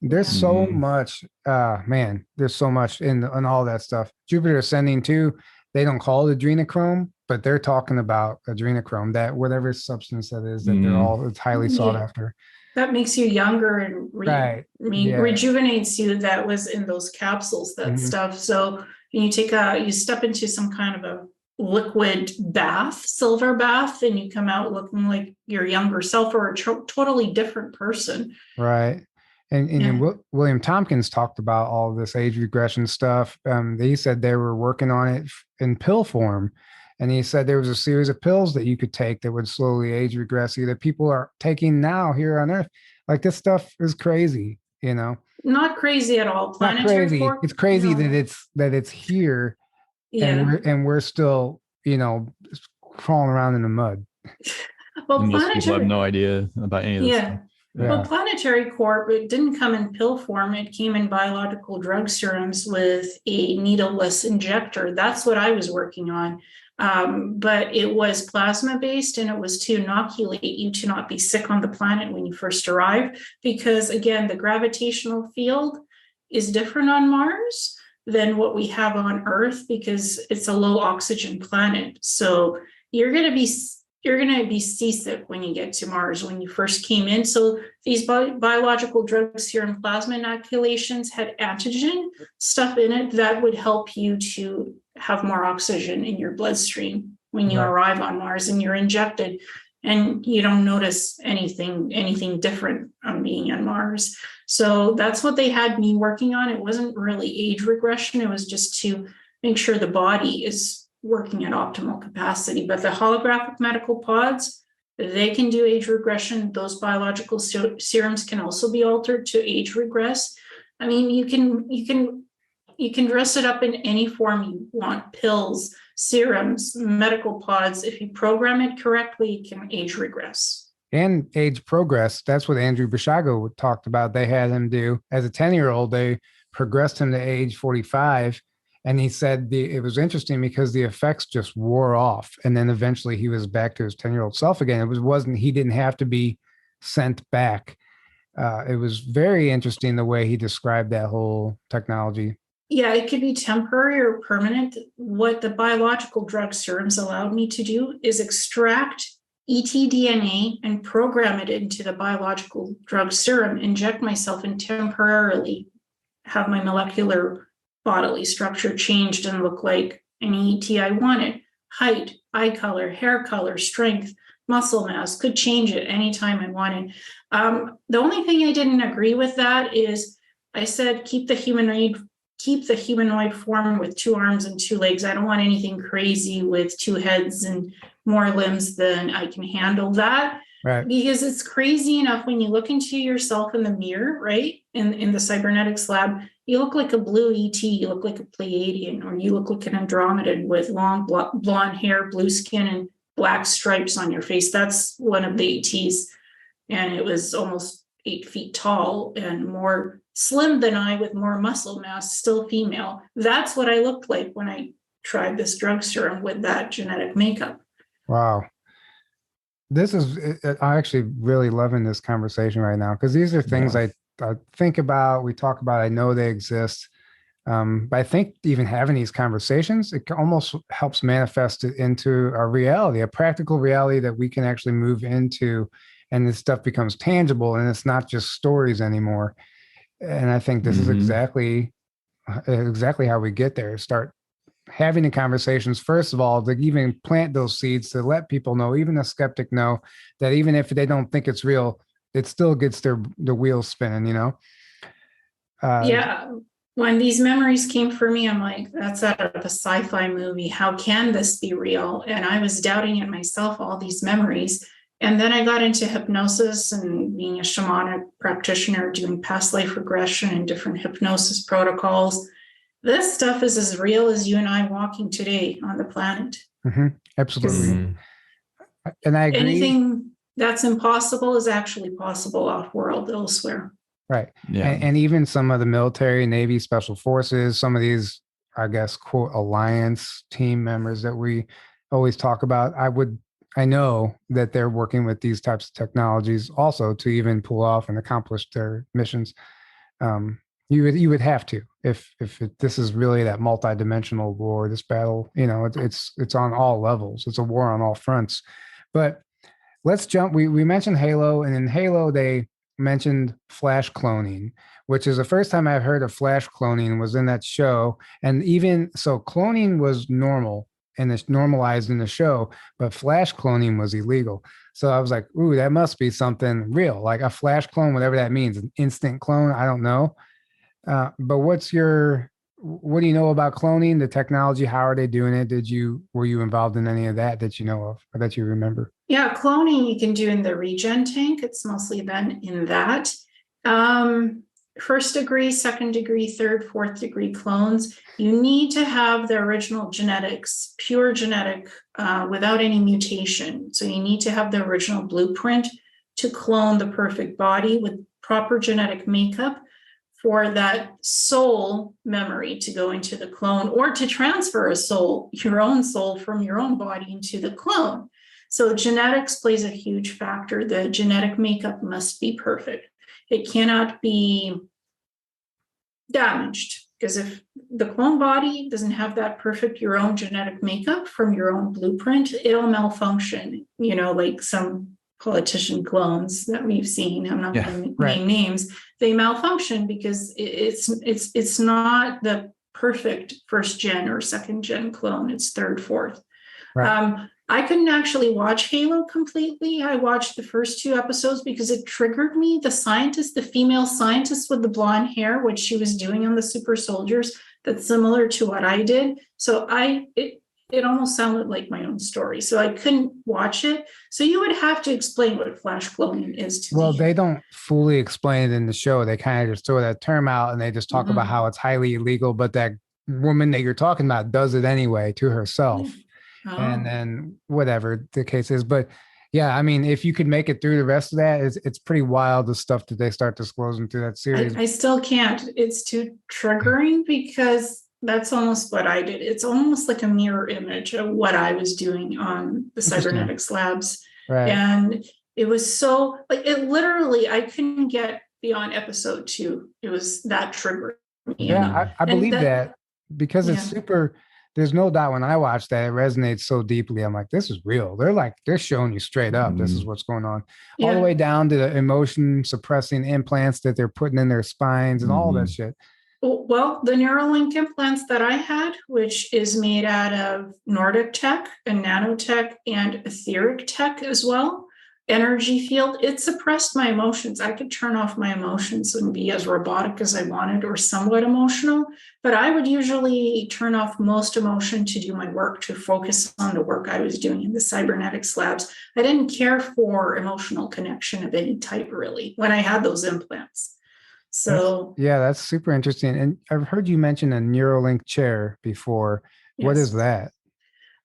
There's so much, man. There's so much in all that stuff. Jupiter Ascending too. They don't call it adrenochrome, but they're talking about adrenochrome. That whatever substance that is, that they're all it's highly sought after. That makes you younger and rejuvenates you. That was in those capsules. That stuff. So you you step into some kind of a liquid bath, silver bath, and you come out looking like your younger self or a totally different person. Right. And William Tompkins talked about all this age regression stuff. He said they were working on it in pill form. And he said there was a series of pills that you could take that would slowly age regress you that people are taking now here on Earth. Like this stuff is crazy, you know? Not crazy at all. Not crazy. It's crazy that it's here. Yeah. And we're still, you know, crawling around in the mud. Well, most people have no idea about any of this stuff. Yeah. Well, Planetary Corp, it didn't come in pill form. It came in biological drug serums with a needleless injector. That's what I was working on. But it was plasma based, and it was to inoculate you to not be sick on the planet when you first arrive. Because again, the gravitational field is different on Mars than what we have on Earth because it's a low oxygen planet. So you're going to be seasick when you get to Mars when you first came in. So these biological drug serum plasma inoculations had antigen stuff in it that would help you to have more oxygen in your bloodstream when you arrive on Mars and you're injected, and you don't notice anything different on being on Mars. So that's what they had me working on. It wasn't really age regression. It was just to make sure the body is working at optimal capacity. But the holographic medical pods, they can do age regression. Those biological serums can also be altered to age regress. I mean, you can dress it up in any form you want: pills, serums, medical pods. If you program it correctly, it can age regress. And age progress. That's what Andrew Bishago talked about. They had him do as a 10-year-old. They progressed him to age 45. And he said it was interesting because the effects just wore off. And then eventually he was back to his 10-year-old self again. He didn't have to be sent back. It was very interesting the way he described that whole technology. Yeah, it could be temporary or permanent. What the biological drug serums allowed me to do is extract etDNA and program it into the biological drug serum, inject myself, and temporarily have my molecular bodily structure changed and look like any ET I wanted. Height, eye color, hair color, strength, muscle mass, could change it anytime I wanted. The only thing I didn't agree with that is I said, keep the humanoid form with 2 arms and 2 legs. I don't want anything crazy with 2 heads and more limbs than I can handle. That. Right. Because it's crazy enough when you look into yourself in the mirror, right? In the cybernetics lab, you look like a blue ET, you look like a Pleiadian, or you look like an Andromedan with long blonde hair, blue skin, and black stripes on your face. That's one of the ETs. And it was almost 8 feet tall and more slim than I, with more muscle mass, still female. That's what I looked like when I tried this drug serum with that genetic makeup. Wow. I'm actually really loving this conversation right now, because these are things I think about, we talk about, I know they exist. But I think even having these conversations, it almost helps manifest it into a reality, a practical reality that we can actually move into, and this stuff becomes tangible and it's not just stories anymore. And I think this is exactly how we get there. Start having the conversations, first of all, to even plant those seeds, to let people know, even a skeptic know, that even if they don't think it's real, it still gets the wheels spinning, you know? Yeah. When these memories came for me, I'm like, that's out of a sci-fi movie. How can this be real? And I was doubting it myself, all these memories. And then I got into hypnosis and being a shamanic practitioner, doing past life regression and different hypnosis protocols. This stuff is as real as you and I walking today on the planet. Absolutely. And I agree. Anything that's impossible is actually possible off-world elsewhere. Right. Yeah. And even some of the military, Navy, Special Forces, some of these, I guess, quote, alliance team members that we always talk about, I know that they're working with these types of technologies also to even pull off and accomplish their missions. You would have to, if this is really that multidimensional war, this battle, it's on all levels. It's a war on all fronts. But let's jump. We mentioned Halo, and in Halo they mentioned flash cloning, which is the first time I've heard of flash cloning was in that show. And even so, cloning was normal and it's normalized in the show, but flash cloning was illegal. So I was like, ooh, that must be something real, like a flash clone, whatever that means, an instant clone. I don't know. But what do you know about cloning, the technology? How are they doing it? Were you involved in any of that you know of or that you remember? Yeah, cloning you can do in the regen tank. It's mostly done in that. First degree, second degree, third, fourth degree clones, you need to have the original genetics, pure genetic, without any mutation. So you need to have the original blueprint to clone the perfect body with proper genetic makeup for that soul memory to go into the clone, or to transfer a soul, your own soul from your own body into the clone. So genetics plays a huge factor. The genetic makeup must be perfect. It cannot be damaged, because if the clone body doesn't have that perfect, your own genetic makeup from your own blueprint, it'll malfunction, like some politician clones that we've seen. I'm not going to name names. They malfunction because it's not the perfect first gen or second gen clone. It's third, fourth. Right. I couldn't actually watch Halo completely. I watched the first 2 episodes because it triggered me. The female scientist with the blonde hair, what she was doing on the super soldiers, that's similar to what I did. So it almost sounded like my own story. So I couldn't watch it. So you would have to explain what flash cloning is to me. Well, they don't fully explain it in the show. They kind of just throw that term out and they just talk about how it's highly illegal, but that woman that you're talking about does it anyway to herself. Oh. And then whatever the case is. But yeah, I mean, if you could make it through the rest of that, it's pretty wild, the stuff that they start disclosing through that series. I still can't. It's too triggering because that's almost what I did. It's almost like a mirror image of what I was doing on the cybernetics labs. Right. And it was so it literally, I couldn't get beyond episode 2. It was that triggering. Yeah, I believe that because it's super. There's no doubt when I watch that, it resonates so deeply. I'm like, this is real. They're showing you straight up. This is what's going on. Yeah. All the way down to the emotion suppressing implants that they're putting in their spines and all that shit. Well, the Neuralink implants that I had, which is made out of Nordic tech and nanotech and etheric tech as well, energy field, it suppressed my emotions. I could turn off my emotions and be as robotic as I wanted or somewhat emotional, but I would usually turn off most emotion to do my work, to focus on the work I was doing in the cybernetics labs. I didn't care for emotional connection of any type, really, when I had those implants. So that's super interesting. And I've heard you mention a Neuralink chair before. Yes. What is that?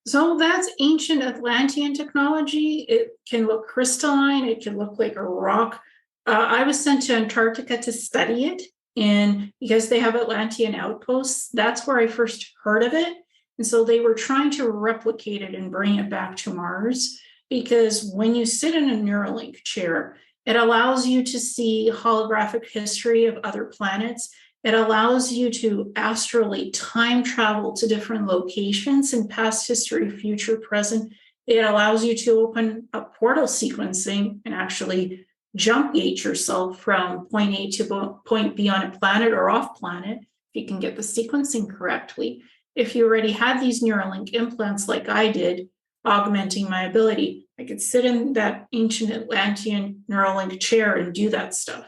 So that's ancient Atlantean technology. It can look crystalline. It can look like a rock. I was sent to Antarctica to study it. And because they have Atlantean outposts, that's where I first heard of it. And so they were trying to replicate it and bring it back to Mars. Because when you sit in a Neuralink chair, it allows you to see holographic history of other planets. It allows you to astrally time travel to different locations in past history, future, present. It allows you to open up portal sequencing and actually jump gate yourself from point A to point B on a planet or off planet, if you can get the sequencing correctly. If you already had these Neuralink implants like I did, augmenting my ability, I could sit in that ancient Atlantean Neuralink chair and do that stuff.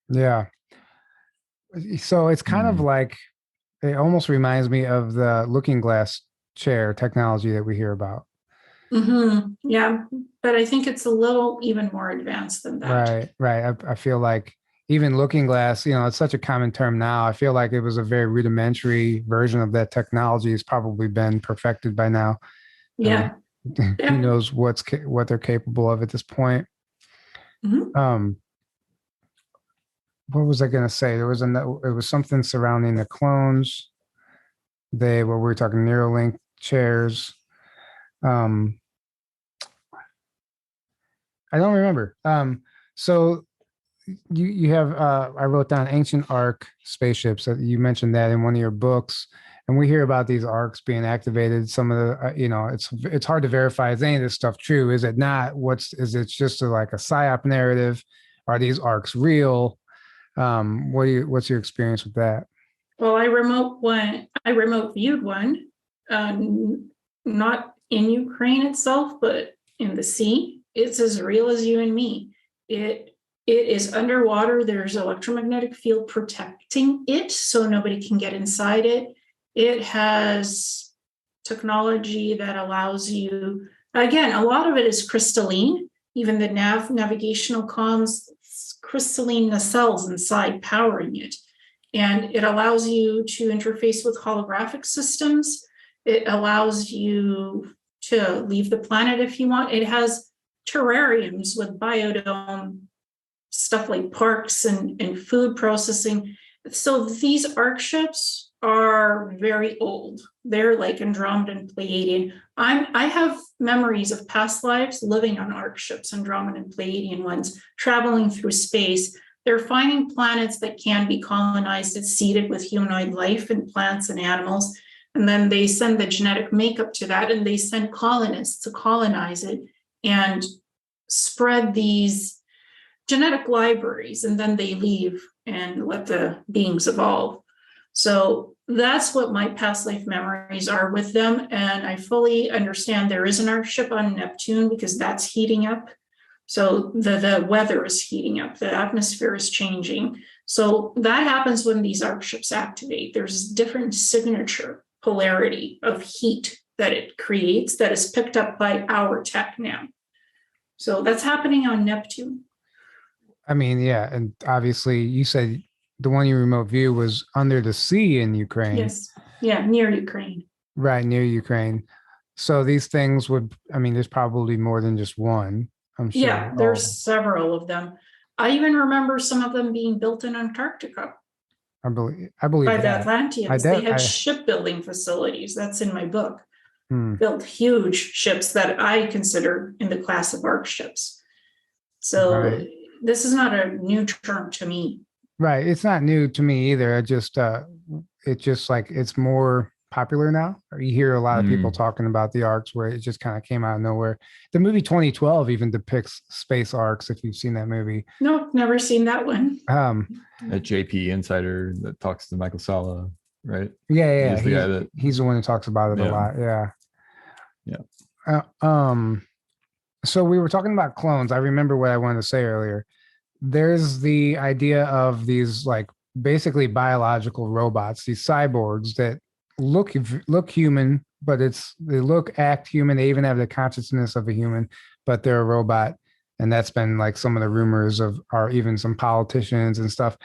Yeah. So it's kind of like, it almost reminds me of the looking glass chair technology that we hear about. Yeah, but I think it's a little even more advanced than that. Right. I feel like even looking glass, it's such a common term now. I feel like it was a very rudimentary version of that technology. Has probably been perfected by now. Yeah. Who knows what they're capable of at this point. What was I going to say? It was something surrounding the clones. We were talking Neuralink chairs. I don't remember. So you have I wrote down ancient arc spaceships. You mentioned that in one of your books, and we hear about these arcs being activated. Some of the it's hard to verify, is any of this stuff true? Is it not? Is it just like a psyop narrative? Are these arcs real? What's your experience with that? Well, I remote viewed one, not in Ukraine itself, but in the sea. It's as real as you and me. It is underwater. There's electromagnetic field protecting it, so nobody can get inside it. It has technology that allows you, again, a lot of it is crystalline. Even the navigational comms, crystalline nacelles inside powering it. And it allows you to interface with holographic systems. It allows you to leave the planet if you want. It has terrariums with biodome stuff like parks and food processing. So these arc ships are very old. They're like Andromedan Pleiadian. I have memories of past lives living on arc ships, Andromedan Pleiadian ones, traveling through space. They're finding planets that can be colonized and seeded with humanoid life and plants and animals. And then they send the genetic makeup to that, and they send colonists to colonize it and spread these genetic libraries, and then they leave and let the beings evolve. So that's what my past life memories are with them. And I fully understand there is an arc ship on Neptune because that's heating up. So the weather is heating up, the atmosphere is changing. So that happens when these arc ships activate. There's different signature polarity of heat that it creates that is picked up by our tech now. So that's happening on Neptune. I mean, yeah. And obviously you said the one you remote view was under the sea in Ukraine. Yes. Yeah, near Ukraine. Right, near Ukraine. So these things there's probably more than just one, I'm sure. Yeah, there's several of them. I even remember some of them being built in Antarctica. I believe by the Atlanteans. They had shipbuilding facilities. That's in my book. Built huge ships that I consider in the class of arc ships. So This is not a new term to me. Right. It's not new to me either. It's more popular now. You hear a lot of people talking about the arcs where it just kind of came out of nowhere. The movie 2012 even depicts space arcs, if you've seen that movie. No, never seen that one. A JP insider that talks to Michael Sala, right? Yeah. He's the one who talks about it a lot. Yeah. So we were talking about clones. I remember what I wanted to say earlier. There's the idea of these like basically biological robots, these cyborgs that look human, but they act human. They even have the consciousness of a human, but they're a robot. And that's been like some of the rumors or even some politicians and stuff.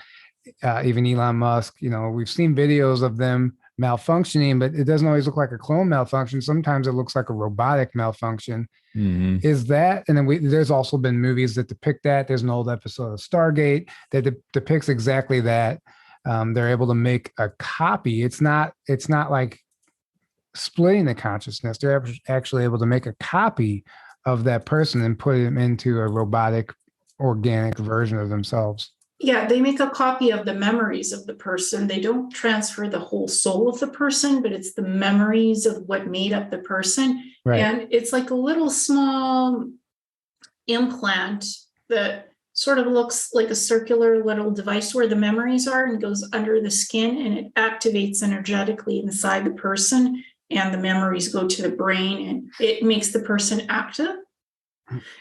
Even Elon Musk, we've seen videos of them malfunctioning, but it doesn't always look like a clone malfunction. Sometimes it looks like a robotic malfunction. Is that, and then there's also been movies that depict that. There's an old episode of Stargate that depicts exactly that. They're able to make a copy. It's not like splitting the consciousness. They're actually able to make a copy of that person and put them into a robotic, organic version of themselves. Yeah, they make a copy of the memories of the person. They don't transfer the whole soul of the person, but it's the memories of what made up the person. Right. And it's like a little small implant that sort of looks like a circular little device where the memories are and goes under the skin, and it activates energetically inside the person, and the memories go to the brain and it makes the person active.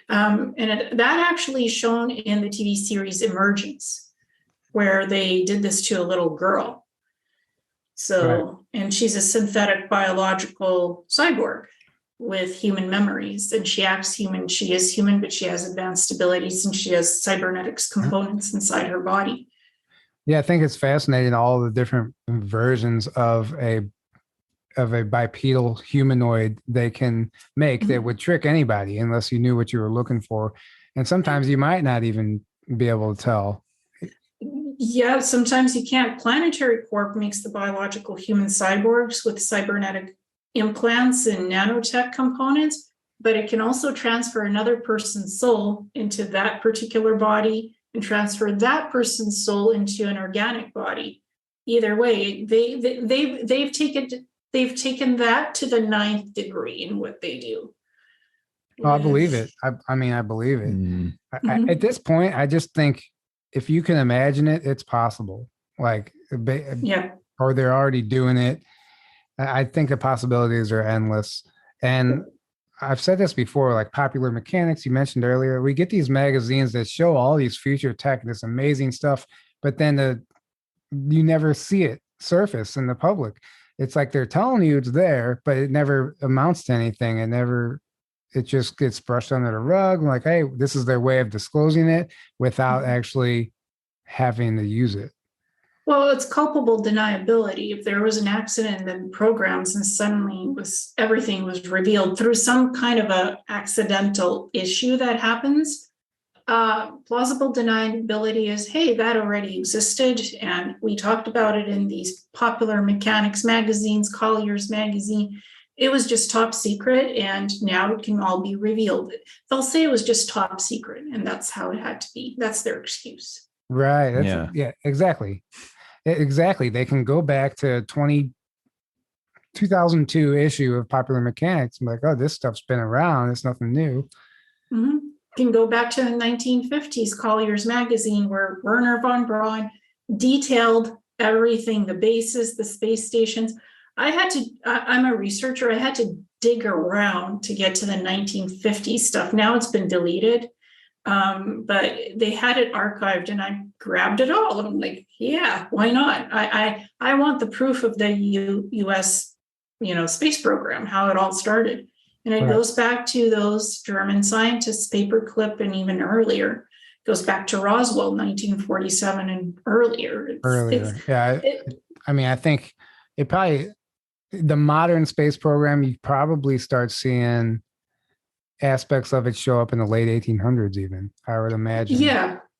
That actually is shown in the TV series Emergence, where they did this to a little girl. So, and she's a synthetic biological cyborg. with human memories, and she acts human. She is human, but she has advanced abilities, and she has cybernetics components inside her body. Yeah, I think it's fascinating all the different versions of a bipedal humanoid they can make that would trick anybody unless you knew what you were looking for. And sometimes you might not even be able to tell. Yeah, sometimes you can't. Planetary Corp makes the biological human cyborgs with cybernetic implants and nanotech components, but it can also transfer another person's soul into that particular body and transfer that person's soul into an organic body. Either way, they've taken that to the 9th degree in what they do. Oh, I believe it. I mean, I believe it. Mm-hmm. At this point, I just think if you can imagine it, it's possible. Like, yeah, or they're already doing it. I think the possibilities are endless. And I've said this before, like Popular Mechanics, you mentioned earlier, we get these magazines that show all these future tech, this amazing stuff, but then you never see it surface in the public. It's like they're telling you it's there, but it never amounts to anything. It just gets brushed under the rug. Like, hey, this is their way of disclosing it without actually having to use it. Well, it's culpable deniability. If there was an accident in programs and suddenly everything was revealed through some kind of a accidental issue that happens, plausible deniability is, hey, that already existed. And we talked about it in these Popular Mechanics magazines, Collier's magazine. It was just top secret, and now it can all be revealed. They'll say it was just top secret, and that's how it had to be. That's their excuse. Right. Yeah, exactly. Exactly. They can go back to 2002 issue of Popular Mechanics and be like, oh, this stuff's been around. It's nothing new. Mm-hmm. Can go back to the 1950s Collier's magazine, where Werner von Braun detailed everything, the bases, the space stations. I'm a researcher. I had to dig around to get to the 1950s stuff. Now it's been deleted. But they had it archived, and I grabbed it all. And I'm like, yeah, why not? I want the proof of the U.S. space program, how it all started. And it goes back to those German scientists, Paperclip, and even earlier. It goes back to Roswell, 1947 and earlier. I mean, I think it probably, the modern space program, you probably start seeing aspects of it show up in the late 1800s, even, I would imagine.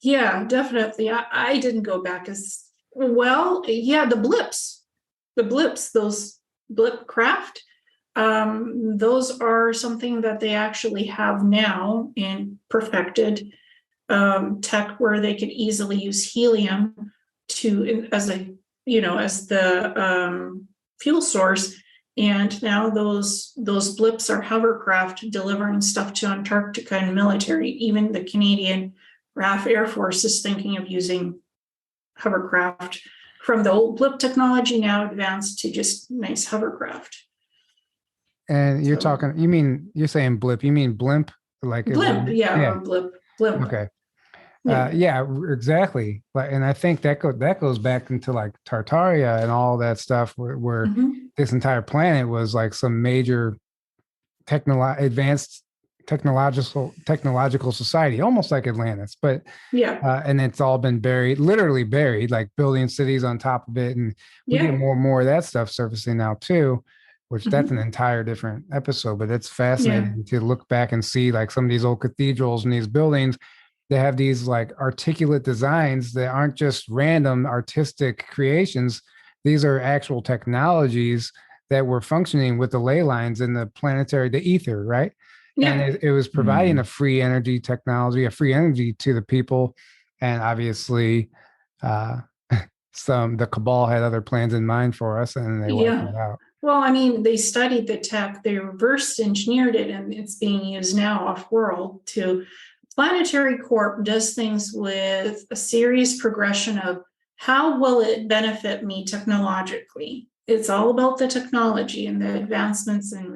Yeah, definitely. I didn't go back as well. Yeah, the blips, those blip craft, those are something that they actually have now in perfected tech, where they could easily use helium as the fuel source. And now those blips are hovercraft delivering stuff to Antarctica and military. Even the Canadian RAF Air Force is thinking of using hovercraft from the old blip technology, now advanced to just nice hovercraft. And you're saying blip, you mean blimp? Like blimp, or blip. Okay. Yeah, exactly. And I think that goes back into like Tartaria and all that stuff, where this entire planet was like some major advanced technological society, almost like Atlantis. But and it's all been literally buried, like building cities on top of it, and we get more and more of that stuff surfacing now too. Which that's an entire different episode, but it's fascinating to look back and see like some of these old cathedrals and these buildings. They have these like articulate designs that aren't just random artistic creations. These are actual technologies that were functioning with the ley lines in the ether, right? Yeah. And it was providing a free energy technology, a free energy to the people. And obviously, the cabal had other plans in mind for us, and they wiped it out. Well, I mean, they studied the tech, they reverse engineered it, and it's being used now off-world to. Planetary Corp does things with a serious progression of how will it benefit me technologically. It's all about the technology and the advancements in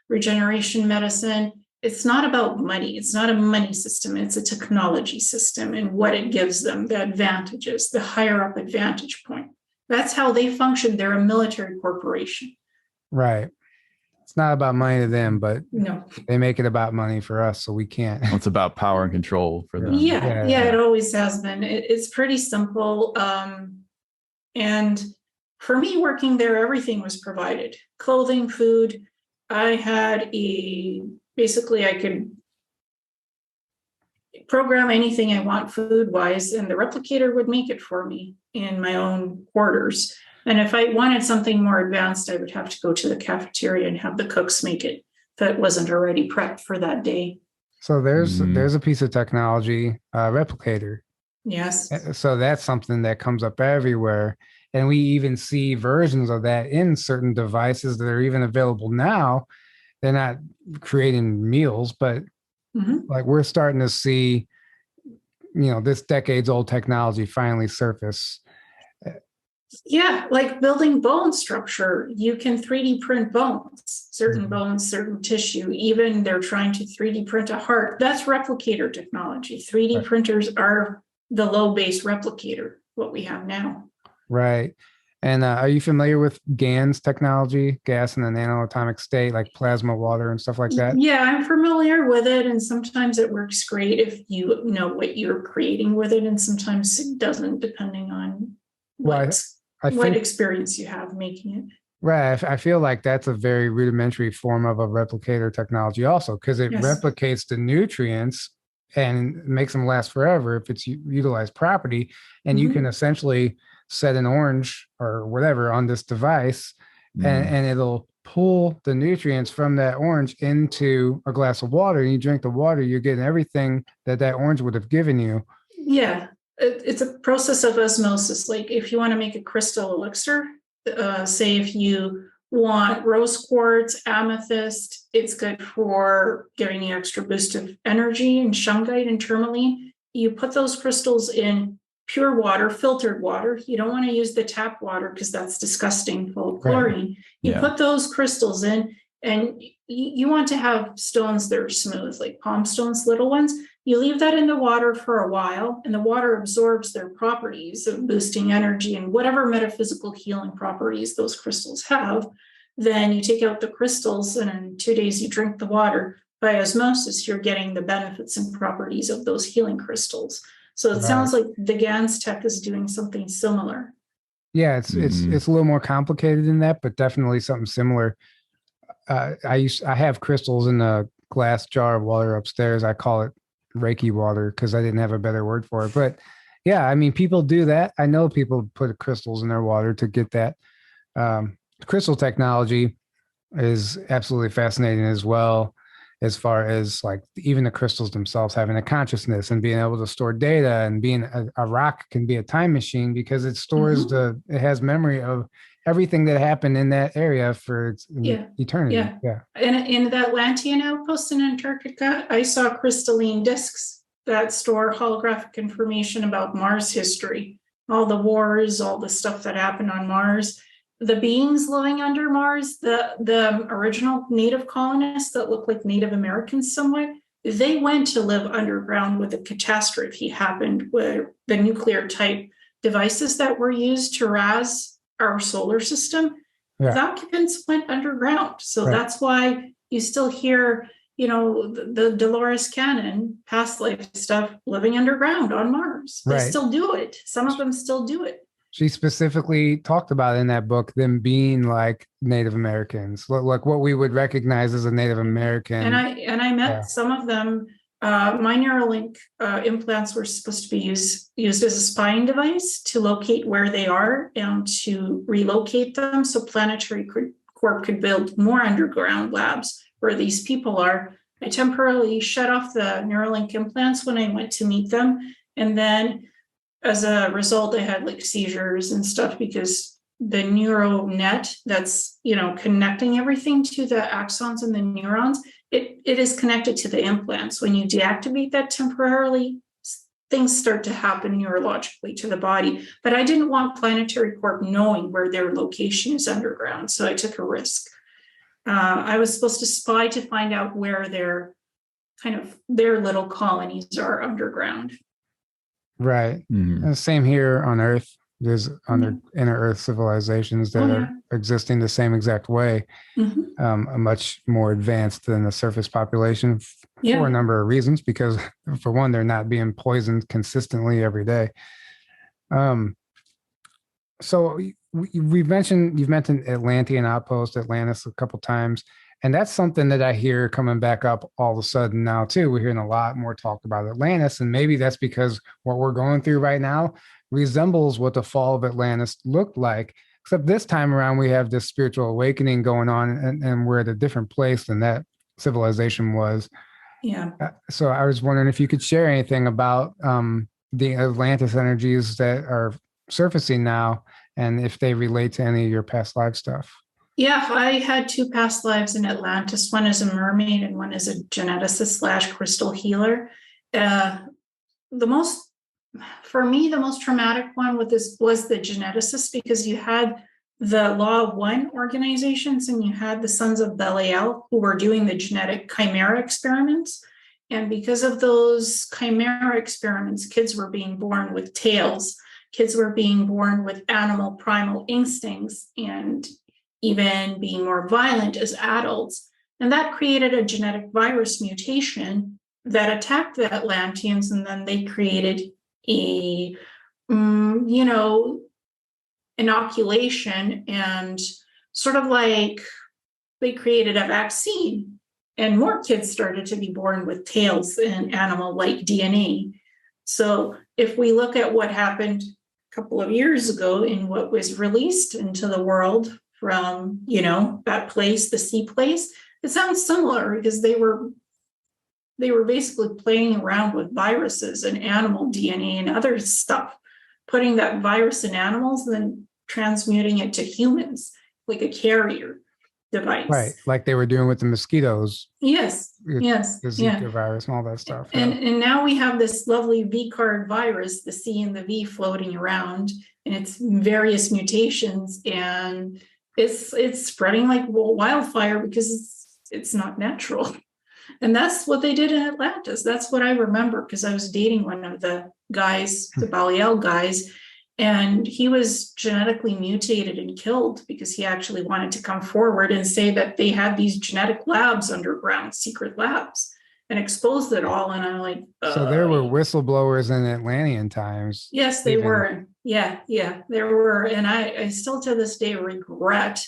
regeneration medicine. It's not about money. It's not a money system. It's a technology system, and what it gives them, the advantages, the higher up advantage point. That's how they function. They're a military corporation. Right. It's not about money to them, but No. they make it about money for us, so we can't. Well, it's about power and control for them. Yeah, it always has been. It's pretty simple. And for me, working there, everything was provided. Clothing, food. I had basically I could program anything I want food-wise, and the replicator would make it for me in my own quarters. And if I wanted something more advanced, I would have to go to the cafeteria and have the cooks make it if it wasn't already prepped for that day. So there's a piece of technology, replicator. Yes. So that's something that comes up everywhere. And we even see versions of that in certain devices that are even available now. They're not creating meals, but like we're starting to see, this decades old technology finally surface. Yeah, like building bone structure. You can 3D print bones, certain bones, certain tissue. Even they're trying to 3D print a heart. That's replicator technology. 3D printers are the low base replicator, what we have now. Right. And are you familiar with GAN's technology, gas in the nanoatomic state, like plasma water and stuff like that? Yeah, I'm familiar with it. And sometimes it works great if you know what you're creating with it. And sometimes it doesn't, depending on what experience you have making it. Right. I feel like that's a very rudimentary form of a replicator technology also, because it replicates the nutrients and makes them last forever if it's utilized properly. And you can essentially set an orange or whatever on this device and it'll pull the nutrients from that orange into a glass of water. And you drink the water, you're getting everything that orange would have given you. Yeah. It's a process of osmosis. Like if you want to make a crystal elixir, say if you want rose quartz, amethyst, it's good for giving you extra boost of energy, and shungite and tourmaline. You put those crystals in pure water, filtered water. You don't want to use the tap water because that's disgusting, full of chlorine. You put those crystals in, and you want to have stones that are smooth, like palm stones, little ones. You leave that in the water for a while, and the water absorbs their properties of boosting energy and whatever metaphysical healing properties those crystals have. Then you take out the crystals, and in 2 days you drink the water. By osmosis, you're getting the benefits and properties of those healing crystals. So it sounds like the GAN's tech is doing something similar. Yeah, it's a little more complicated than that, but definitely something similar. I have crystals in a glass jar of water upstairs. I call it Reiki water because I didn't have a better word for it. But yeah, I mean, people do that. I know people put crystals in their water to get that. Crystal technology is absolutely fascinating as well, as far as like even the crystals themselves having a consciousness and being able to store data, and being a rock can be a time machine because it stores it has memory of everything that happened in that area for eternity. Yeah. And in the Atlantean outpost in Antarctica, I saw crystalline discs that store holographic information about Mars history, all the wars, all the stuff that happened on Mars. The beings living under Mars, the original native colonists that look like Native Americans somewhat, they went to live underground when the catastrophe happened, where the nuclear type devices that were used to razz our solar system, the occupants went underground. So that's why you still hear, the Dolores Cannon past life stuff living underground on Mars. They still do it. Some of them still do it. She specifically talked about in that book them being like Native Americans, like what we would recognize as a Native American. And I met some of them. My Neuralink implants were supposed to be used as a spying device to locate where they are and to relocate them, so Planetary Corp could build more underground labs where these people are. I temporarily shut off the Neuralink implants when I went to meet them, and then as a result, I had like seizures and stuff because the neural net that's, connecting everything to the axons and the neurons, it is connected to the implants. When you deactivate that temporarily, things start to happen neurologically to the body. But I didn't want Planetary Corp knowing where their location is underground, so I took a risk. I was supposed to spy to find out where their little colonies are underground. Right. Same here on Earth. There's other inner Earth civilizations that are existing the same exact way, much more advanced than the surface population for a number of reasons. Because, for one, they're not being poisoned consistently every day. So you've mentioned Atlantean outpost, Atlantis, a couple times. And that's something that I hear coming back up all of a sudden now, too. We're hearing a lot more talk about Atlantis. And maybe that's because what we're going through right now resembles what the fall of Atlantis looked like. Except this time around, we have this spiritual awakening going on, and we're at a different place than that civilization was. Yeah. So I was wondering if you could share anything about the Atlantis energies that are surfacing now, and if they relate to any of your past life stuff. Yeah, I had 2 past lives in Atlantis, one as a mermaid and one as a geneticist / crystal healer. For me, the most traumatic one with this was the geneticist, because you had the Law of One organizations and you had the Sons of Belial who were doing the genetic chimera experiments. And because of those chimera experiments, kids were being born with tails. Kids were being born with animal primal instincts and even being more violent as adults. And that created a genetic virus mutation that attacked the Atlanteans. And then they created a, inoculation, and sort of like they created a vaccine. And more kids started to be born with tails and animal-like DNA. So if we look at what happened a couple of years ago in what was released into the world from, that place, the sea place, it sounds similar, because they were basically playing around with viruses and animal DNA and other stuff, putting that virus in animals and then transmuting it to humans, like a carrier device. Right, like they were doing with the mosquitoes. Yes. The Zika virus and all that stuff. And now we have this lovely V card virus, the C and the V, floating around, and it's various mutations, and it's spreading like wildfire because it's not natural. And that's what they did in Atlantis. That's what I remember, because I was dating one of the guys, the Belial guys, and he was genetically mutated and killed because he actually wanted to come forward and say that they had these genetic labs underground, secret labs, and exposed it all. And I'm like, so there were whistleblowers in Atlantean times. Yes, they were. Yeah, there were. And I still to this day regret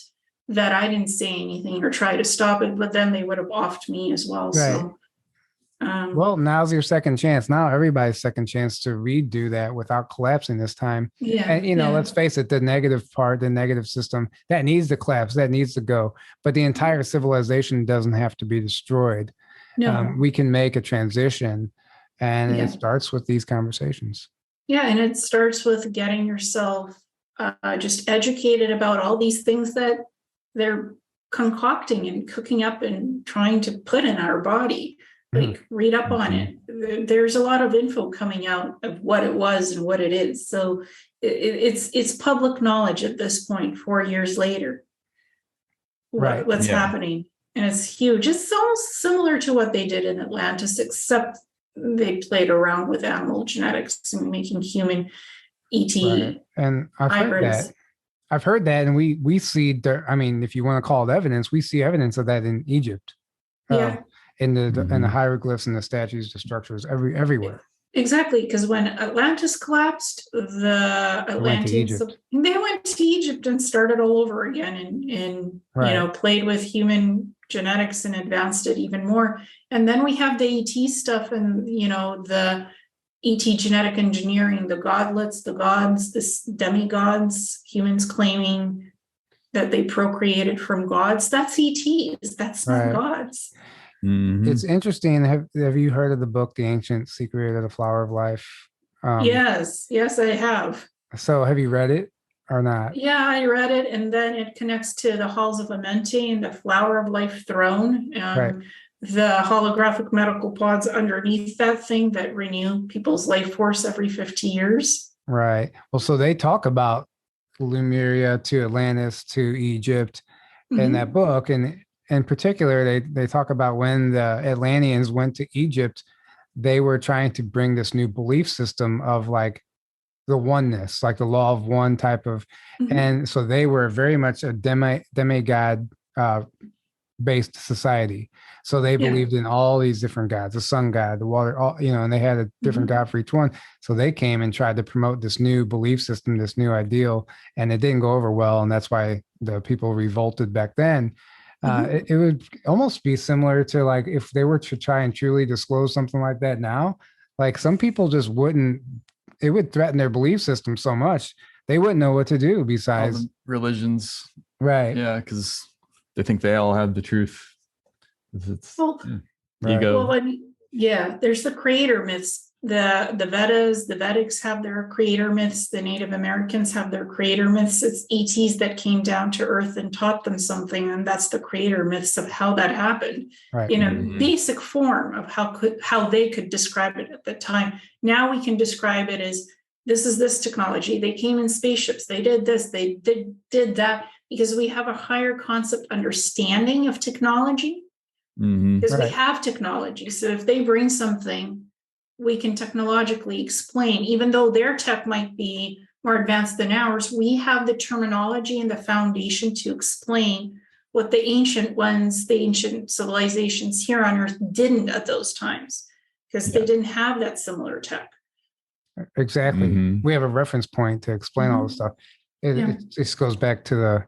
that I didn't say anything or try to stop it, but then they would have offed me as well. Right. So, well, now's your second chance. Now everybody's second chance to redo that without collapsing this time. Yeah. And, let's face it, the negative part, the negative system, that needs to collapse, that needs to go. But the entire civilization doesn't have to be destroyed. No. We can make a transition, and it starts with these conversations. Yeah, and it starts with getting yourself just educated about all these things that they're concocting and cooking up and trying to put in our body. Like, read up on it. There's a lot of info coming out of what it was and what it is. So it's public knowledge at this point, 4 years later, what's happening. And it's huge. It's almost similar to what they did in Atlantis, except they played around with animal genetics and making human ET And hybrids. I've heard that, and we see, if you want to call it evidence, we see evidence of that in Egypt. In the hieroglyphs and the statues, the structures everywhere. Exactly, because when Atlantis collapsed, the Atlanteans they went to Egypt and started all over again, and played with human genetics and advanced it even more. And then we have the ET stuff, and the ET genetic engineering, the godlets, the gods, the demigods, humans claiming that they procreated from gods. That's ETs. That's not gods. Mm-hmm. It's interesting. Have you heard of the book, The Ancient Secret of the Flower of Life? Yes, I have. So have you read it or not? Yeah, I read it, and then it connects to the Halls of Amenti and the Flower of Life throne, the holographic medical pods underneath that thing that renew people's life force every 50 years. Right. Well, so they talk about Lemuria to Atlantis to Egypt in that book, and in particular, they talk about when the Atlanteans went to Egypt, they were trying to bring this new belief system of like the oneness, like the law of one type of, and so they were very much a demigod based society. So they believed in all these different gods, the sun god, the water, all, and they had a different god for each one. So they came and tried to promote this new belief system, this new ideal, and it didn't go over well. And that's why the people revolted back then. It would almost be similar to like if they were to try and truly disclose something like that now, like some people just wouldn't, it would threaten their belief system so much they wouldn't know what to do besides religions. Right. Yeah, because they think they all have the truth. It's Right. ego. Well, there's the creator myths. The Vedas, the Vedics have their creator myths. The Native Americans have their creator myths. It's ETs that came down to Earth and taught them something, and that's the creator myths of how that happened Right. in a basic form of how they could describe it at the time. Now we can describe it as this is this technology. They came in spaceships. They did this. They did that, because we have a higher concept understanding of technology. Because we have technology. So if they bring something, we can technologically explain, even though their tech might be more advanced than ours, we have the terminology and the foundation to explain what the ancient ones, the ancient civilizations here on Earth didn't at those times, because they didn't have that similar tech. Exactly. We have a reference point to explain all this stuff. It just goes back to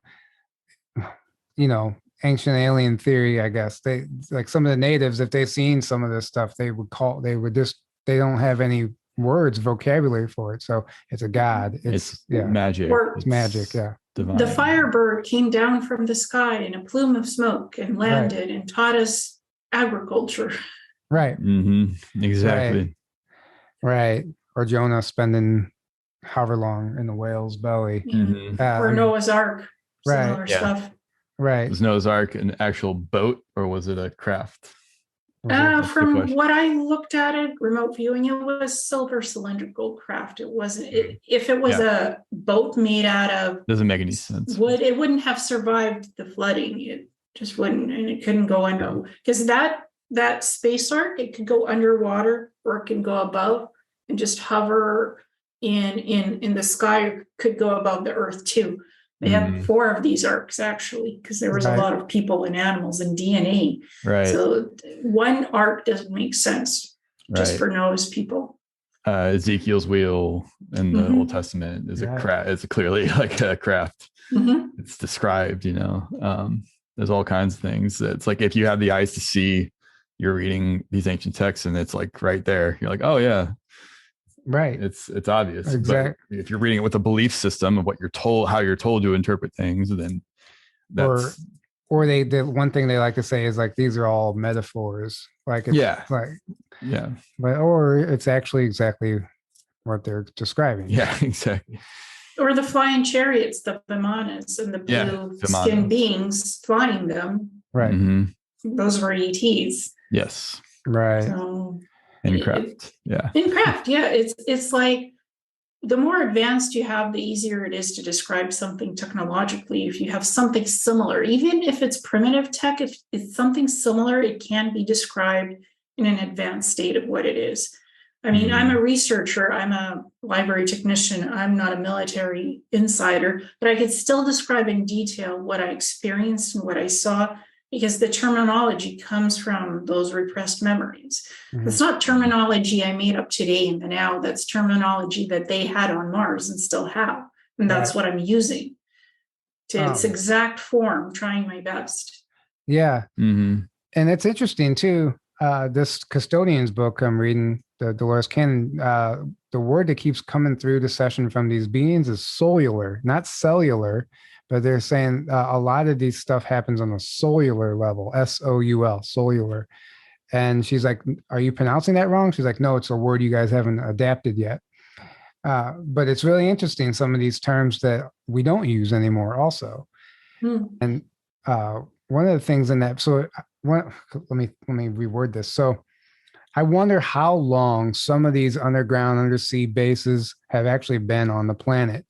the, ancient alien theory, I guess. They, like some of the natives, if they've seen some of this stuff, they don't have any words, vocabulary for it. So it's a god. It's magic. It's magic. Yeah. Divine. The Firebird came down from the sky in a plume of smoke and landed and taught us agriculture. Right. Exactly. Right. Or Jonah spending however long in the whale's belly. Or Noah's Ark. Similar stuff. Right. Was Noah's Ark an actual boat or was it a craft? From what I looked at it, remote viewing, it was silver cylindrical craft. It wasn't. If it was a boat made out of doesn't make any sense. It wouldn't have survived the flooding. It just wouldn't, and it couldn't go under, because that space ark, it could go underwater or it can go above and just hover in the sky. Or could go above the Earth too. They have 4 of these arcs actually, because there was a lot of people and animals and DNA. Right. So one arc doesn't make sense just for Noah's people. Ezekiel's wheel in the Old Testament is a craft. It's clearly like a craft. It's described, there's all kinds of things. It's like if you have the eyes to see, you're reading these ancient texts and it's like right there. You're like, oh yeah. Right. It's obvious. Exactly. But if you're reading it with a belief system of what you're told, how you're told to interpret things, then that's or the one thing they like to say is like these are all metaphors. Like it's but or it's actually exactly what they're describing. Yeah, exactly. Or the flying chariots, the Vimanas, and the blue skinned beings flying them. Right. Those were ETs. Yes. Right. So in craft. It's like the more advanced you have, the easier it is to describe something technologically. If you have something similar, even if it's primitive tech, if it's something similar, it can be described in an advanced state of what it is. I mean, I'm a researcher, I'm a library technician, I'm not a military insider, but I could still describe in detail what I experienced and what I saw, because the terminology comes from those repressed memories. It's not terminology I made up today in the now. That's terminology that they had on Mars and still have. And that's what I'm using to its exact form, trying my best. Yeah. And it's interesting too. This Custodian's book I'm reading, the Dolores Cannon, the word that keeps coming through the session from these beings is solar, not cellular. But they're saying a lot of these stuff happens on a cellular level, SOUL, cellular. And she's like, are you pronouncing that wrong? She's like, no, it's a word you guys haven't adapted yet. But it's really interesting, some of these terms that we don't use anymore also. And one of the things in that, let me reword this. So I wonder how long some of these underground, undersea bases have actually been on the planet.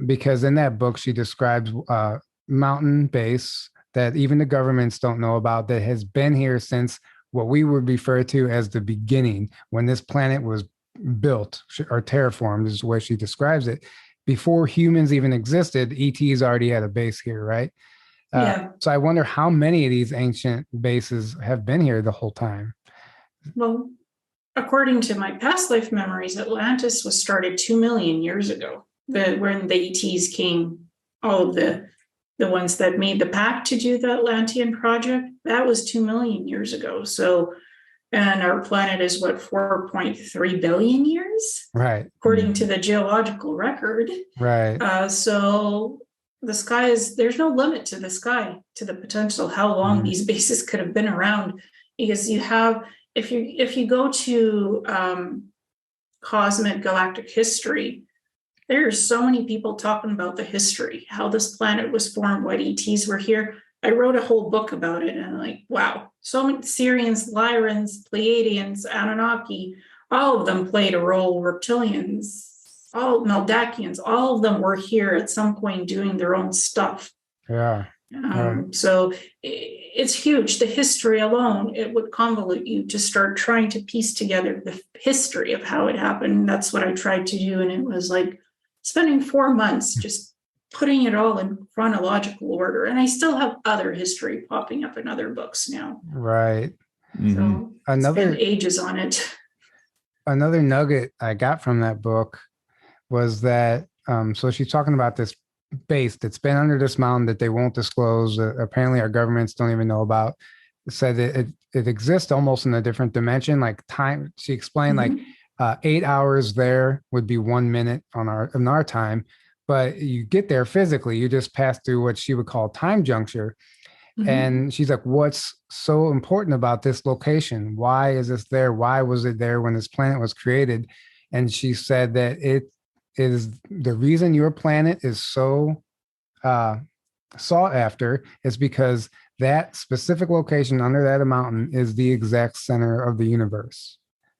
Because in that book, she describes a mountain base that even the governments don't know about that has been here since what we would refer to as the beginning, when this planet was built or terraformed is the way she describes it. Before humans even existed, ETs already had a base here, right? So I wonder how many of these ancient bases have been here the whole time. Well, according to my past life memories, Atlantis was started 2 million years ago. When the ETs came, all of the ones that made the pact to do the Atlantean project, that was 2 million years ago. So, and our planet is what, 4.3 billion years? Right. According to the geological record. Right. So the sky there's no limit to the sky, to the potential, how long these bases could have been around. Because you have, if you go to cosmic galactic history, there's so many people talking about the history, how this planet was formed, what ETs were here. I wrote a whole book about it, and I'm like, wow, so many Syrians, Lyrans, Pleiadians, Anunnaki, all of them played a role. Reptilians, all Meldakians, all of them were here at some point doing their own stuff. Yeah. So it's huge. The history alone, it would convolute you to start trying to piece together the history of how it happened. That's what I tried to do. And it was like spending 4 months just putting it all in chronological order. And I still have other history popping up in other books now. Right. So spend ages on it. Another nugget I got from that book was that, so she's talking about this base that's been under this mountain that they won't disclose. Apparently our governments don't even know about. It said that it exists almost in a different dimension, like time. She explained like 8 hours there would be 1 minute in our time, but you get there physically, you just pass through what she would call time juncture. And she's like, what's so important about this location? Why is this there? Why was it there when this planet was created? And she said that it is the reason your planet is so sought after is because that specific location under that mountain is the exact center of the universe.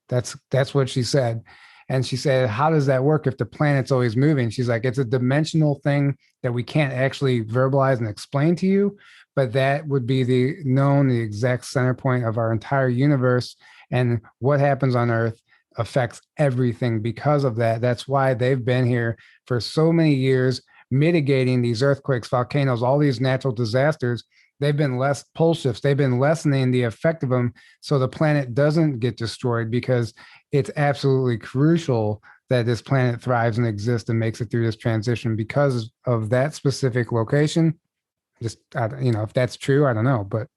That's what she said. And she said, how does that work if the planet's always moving? She's like, it's a dimensional thing that we can't actually verbalize and explain to you, but that would be the exact center point of our entire universe. And what happens on Earth affects everything because of that. That's why they've been here for so many years, mitigating these earthquakes, volcanoes, all these natural disasters. They've been less pole shifts. They've been lessening the effect of them so the planet doesn't get destroyed, because it's absolutely crucial that this planet thrives and exists and makes it through this transition because of that specific location. Just, if that's true, I don't know, but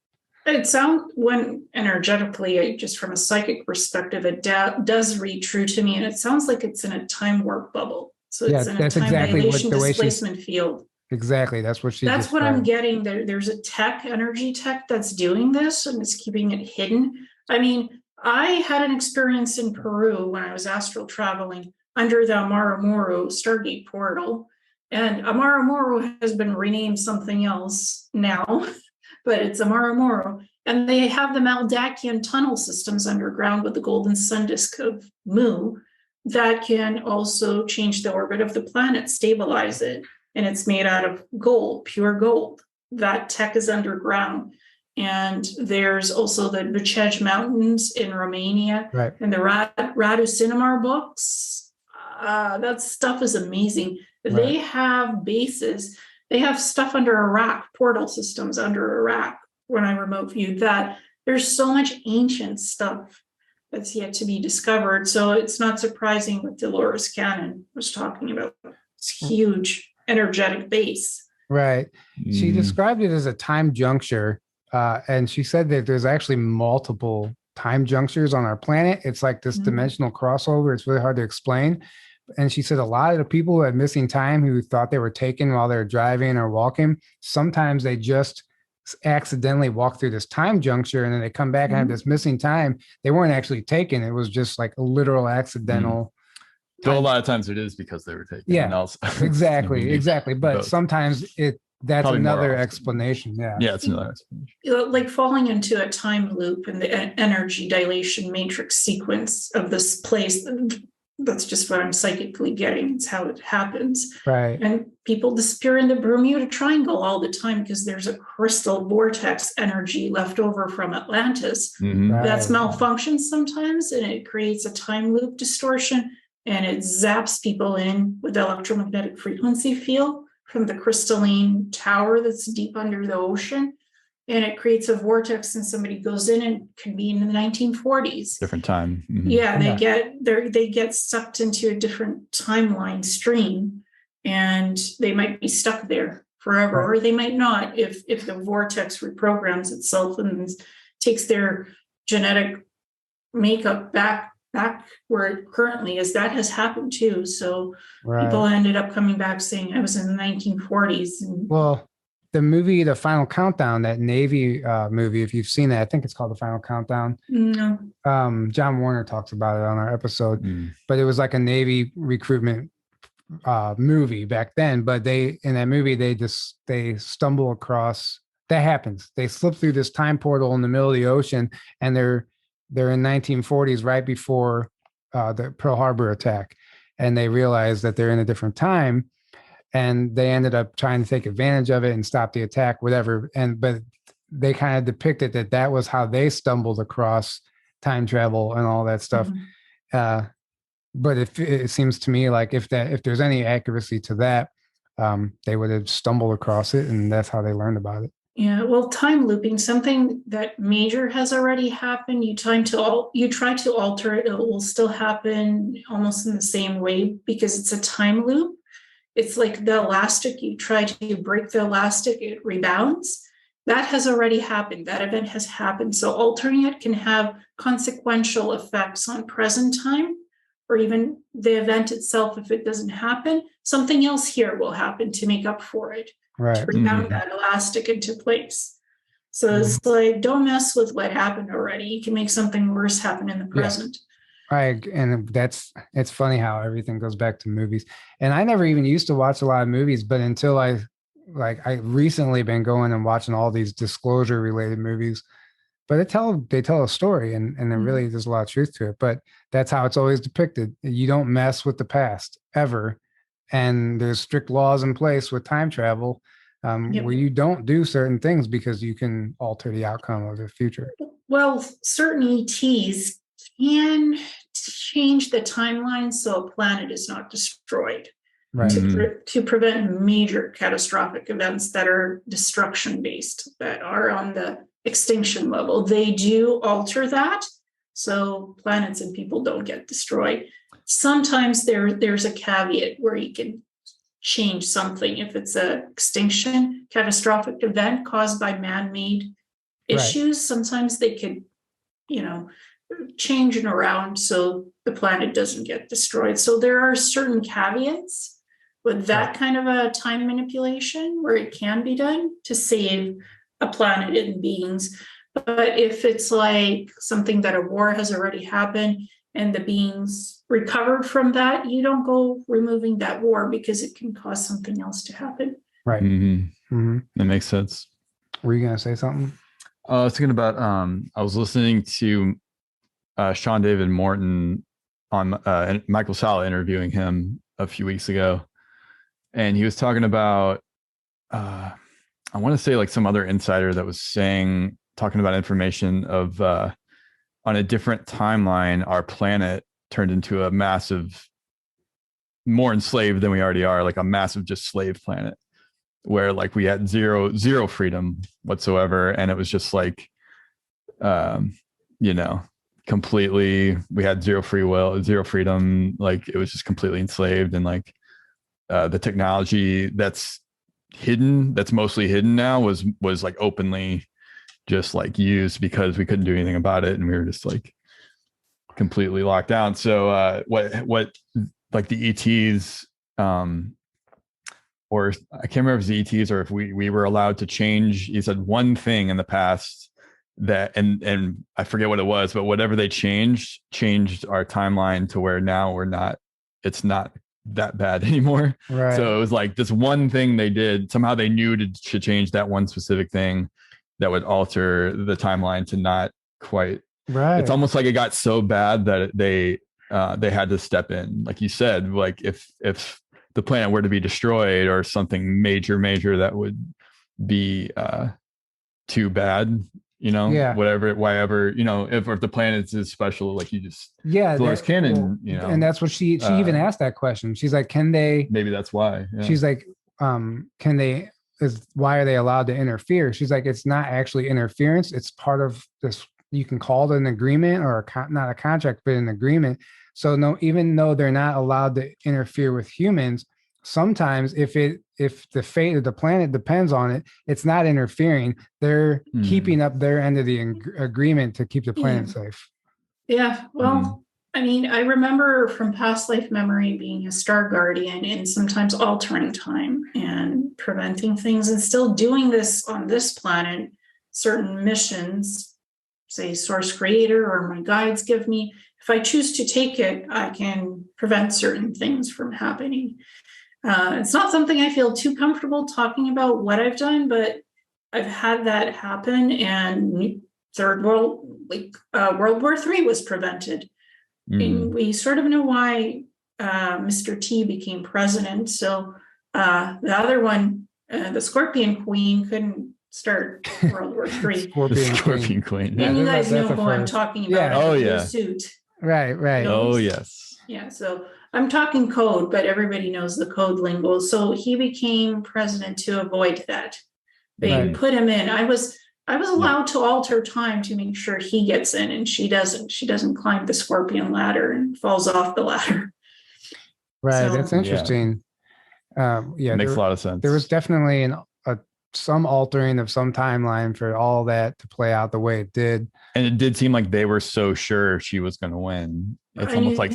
it sounds, when energetically, just from a psychic perspective, it does read true to me. And it sounds like it's in a time warp bubble. So it's in a time dilation displacement field. Exactly. That's what That's what I'm getting. There's a energy tech that's doing this, and it's keeping it hidden. I mean, I had an experience in Peru when I was astral traveling under the Amaramoru Stargate portal. And Amaramoru has been renamed something else now, but it's Amaramoru. And they have the Maldakian tunnel systems underground with the golden sun disk of Mu that can also change the orbit of the planet, stabilize it. And it's made out of gold, pure gold. That tech is underground. And there's also the Bucej Mountains in Romania, right, and the Radu Cinnabar books. That stuff is amazing. Right. They have bases. They have stuff under Iraq, portal systems under Iraq. When I remote viewed that, there's so much ancient stuff that's yet to be discovered. So it's not surprising what Dolores Cannon was talking about. It's huge energetic base. Right. She described it as a time juncture. And she said that there's actually multiple time junctures on our planet. It's like this dimensional crossover. It's really hard to explain. And she said a lot of the people who had missing time, who thought they were taken while they were driving or walking, sometimes they just accidentally walk through this time juncture and then they come back and have this missing time. They weren't actually taken. It was just like a literal accidental. So a lot of times it is because they were taken. Yeah, exactly. But sometimes that's probably another explanation. Yeah, it's another explanation. Like falling into a time loop in the energy dilation matrix sequence of this place. that's just what I'm psychically getting. It's how it happens. Right. And people disappear in the Bermuda Triangle all the time because there's a crystal vortex energy left over from Atlantis that's malfunctions sometimes, and it creates a time loop distortion, and it zaps people in with electromagnetic frequency field from the crystalline tower that's deep under the ocean. And it creates a vortex, and somebody goes in and can be in the 1940s. Different time. Yeah, they get sucked into a different timeline stream, and they might be stuck there forever, or they might not if the vortex reprograms itself and takes their genetic makeup back where it currently is. That has happened too. So people ended up coming back saying, I was in the 1940s. Well, the movie, The Final Countdown, that Navy movie, if you've seen that, I think it's called The Final Countdown. No. John Warner talks about it on our episode, but it was like a Navy recruitment movie back then. But in that movie, they stumble across, that happens. They slip through this time portal in the middle of the ocean, and they're in 1940s, right before the Pearl Harbor attack. And they realize that they're in a different time. And they ended up trying to take advantage of it and stop the attack, whatever. But they kind of depicted that was how they stumbled across time travel and all that stuff. But it seems to me like if there's any accuracy to that, they would have stumbled across it, and that's how they learned about it. Yeah, well, time looping, something that major has already happened. You try to alter it, it will still happen almost in the same way because it's a time loop. It's like the elastic, you try to break the elastic, it rebounds. That has already happened. That event has happened. So altering it can have consequential effects on present time, or even the event itself. If it doesn't happen, something else here will happen to make up for it, to rebound that elastic into place. So it's like, don't mess with what happened already. You can make something worse happen in the present. And it's funny how everything goes back to movies. And I never even used to watch a lot of movies, but until I recently been going and watching all these disclosure related movies, but they tell a story, and there really there's a lot of truth to it. But that's how it's always depicted. You don't mess with the past ever. And there's strict laws in place with time travel where you don't do certain things because you can alter the outcome of the future. Well, certain ETs can change the timeline so a planet is not destroyed, to prevent major catastrophic events that are destruction based, that are on the extinction level. They do alter that so planets and people don't get destroyed. Sometimes there's a caveat where you can change something if it's a extinction catastrophic event caused by man-made issues. Sometimes they could changing around so the planet doesn't get destroyed. So there are certain caveats with that kind of a time manipulation where it can be done to save a planet and beings. But if it's like something that a war has already happened and the beings recovered from that, you don't go removing that war because it can cause something else to happen. Right. That makes sense. Were you going to say something? I was thinking about, I was listening to Sean David Morton on Michael Salla interviewing him a few weeks ago. And he was talking about, I want to say like some other insider that was talking about information of on a different timeline, our planet turned into a massive, more enslaved than we already are, like a massive just slave planet where like we had zero freedom whatsoever. And it was just like, completely, we had zero free will, zero freedom. Like it was just completely enslaved. And like the technology that's mostly hidden now was like openly just like used because we couldn't do anything about it. And we were just like completely locked down. So what like the ETs, or I can't remember if it was the ETs or if we were allowed to change. He said one thing in the past that, and I forget what it was, but whatever they changed our timeline to where now it's not that bad anymore. Right. So it was like this one thing they did, somehow they knew to change that one specific thing that would alter the timeline to not quite. Right. It's almost like it got so bad that they they had to step in, like you said, like if the planet were to be destroyed or something major that would be too bad, whatever, if the planet is special, like you just Dolores Cannon, and that's what she even asked that question. She's like, can they, maybe that's why she's like, can they, why are they allowed to interfere? She's like, it's not actually interference, it's part of this, you can call it an agreement or not a contract, but an agreement. So no, even though they're not allowed to interfere with humans, sometimes if the fate of the planet depends on it, it's not interfering. They're keeping up their end of the agreement to keep the planet safe. Yeah. Well, I mean, I remember from past life memory being a star guardian and sometimes altering time and preventing things and still doing this on this planet, certain missions, say source creator or my guides give me. If I choose to take it, I can prevent certain things from happening. It's not something I feel too comfortable talking about what I've done, but I've had that happen, and World War III was prevented. And we sort of know why Mr. T became president. So the other one, the Scorpion Queen, couldn't start World War III. Scorpion Queen. And you guys know who I'm talking about. Oh, yeah. Suit. Right. Oh, yes. Yeah, so I'm talking code, but everybody knows the code lingo. So he became president to avoid that. They put him in. I was allowed to alter time to make sure he gets in, and she doesn't. She doesn't climb the scorpion ladder and falls off the ladder. Right, so, that's interesting. Makes a lot of sense. There was definitely some altering of some timeline for all that to play out the way it did. And it did seem like they were so sure she was going to win. It's almost like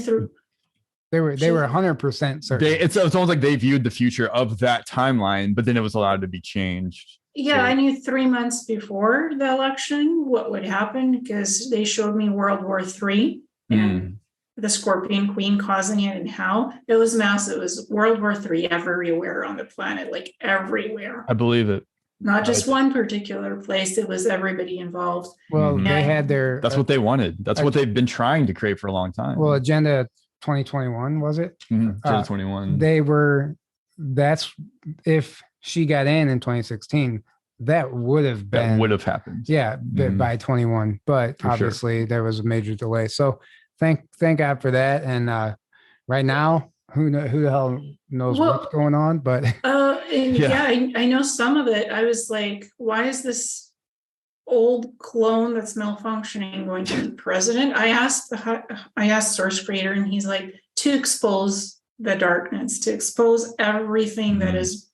they were 100% certain. It's almost like they viewed the future of that timeline, but then it was allowed to be changed. Yeah, I knew 3 months before the election what would happen because they showed me World War III and the Scorpion Queen causing it and how. It was massive. It was World War III everywhere on the planet, like everywhere. I believe it. Not just one particular place. It was everybody involved. Well, they had their... That's what they wanted. That's what they've been trying to create for a long time. Well, Agenda 2021, was it? Agenda 21. That's if she got in 2016, that would have happened. Yeah, by 21. But for obviously there was a major delay. So thank God for that. And right now, who the hell knows what's going on? But I know some of it. I was like, why is this old clone that's malfunctioning going to be president? I asked Source Creator, and he's like, to expose the darkness, to expose everything that is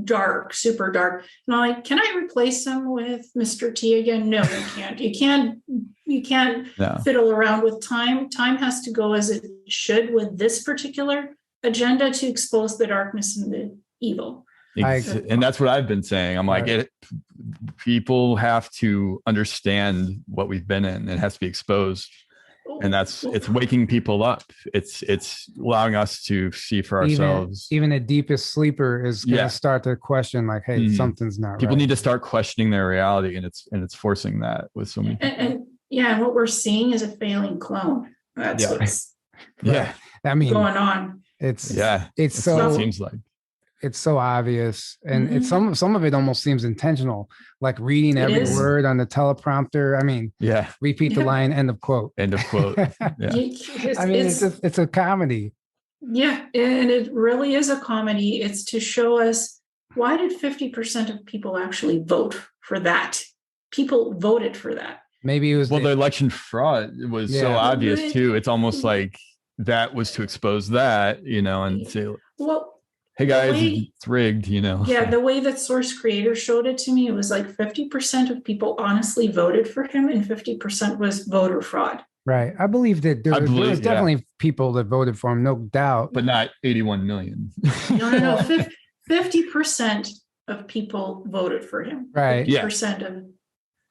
dark, super dark. And I'm like, can I replace him with Mr. T again? No, you can't. You can't fiddle around with time. Time has to go as it should with this particular agenda to expose the darkness and the evil. And that's what I've been saying. I'm like, people have to understand what we've been in. It has to be exposed. And it's waking people up. It's allowing us to see for ourselves. Even the deepest sleeper is going to start to question, like, hey, something's not right. People need to start questioning their reality, and it's forcing that with so many people. And what we're seeing is a failing clone. That's what's I mean, going on. It's so it seems like it's so obvious, and it's some of it almost seems intentional, like reading every word on the teleprompter. I mean, repeat the line, end of quote. End of quote. I mean, it's a comedy. Yeah, and it really is a comedy. It's to show us, why did 50% of people actually vote for that? People voted for that. Maybe it was the election fraud was so obvious too. It's almost like that was to expose that, and say, hey guys, it's rigged, Yeah, the way that Source Creator showed it to me, it was like 50% of people honestly voted for him and 50% was voter fraud. Right. I believe that there was definitely people that voted for him, no doubt. But not 81 million. No. 50% of people voted for him. Right. 50% of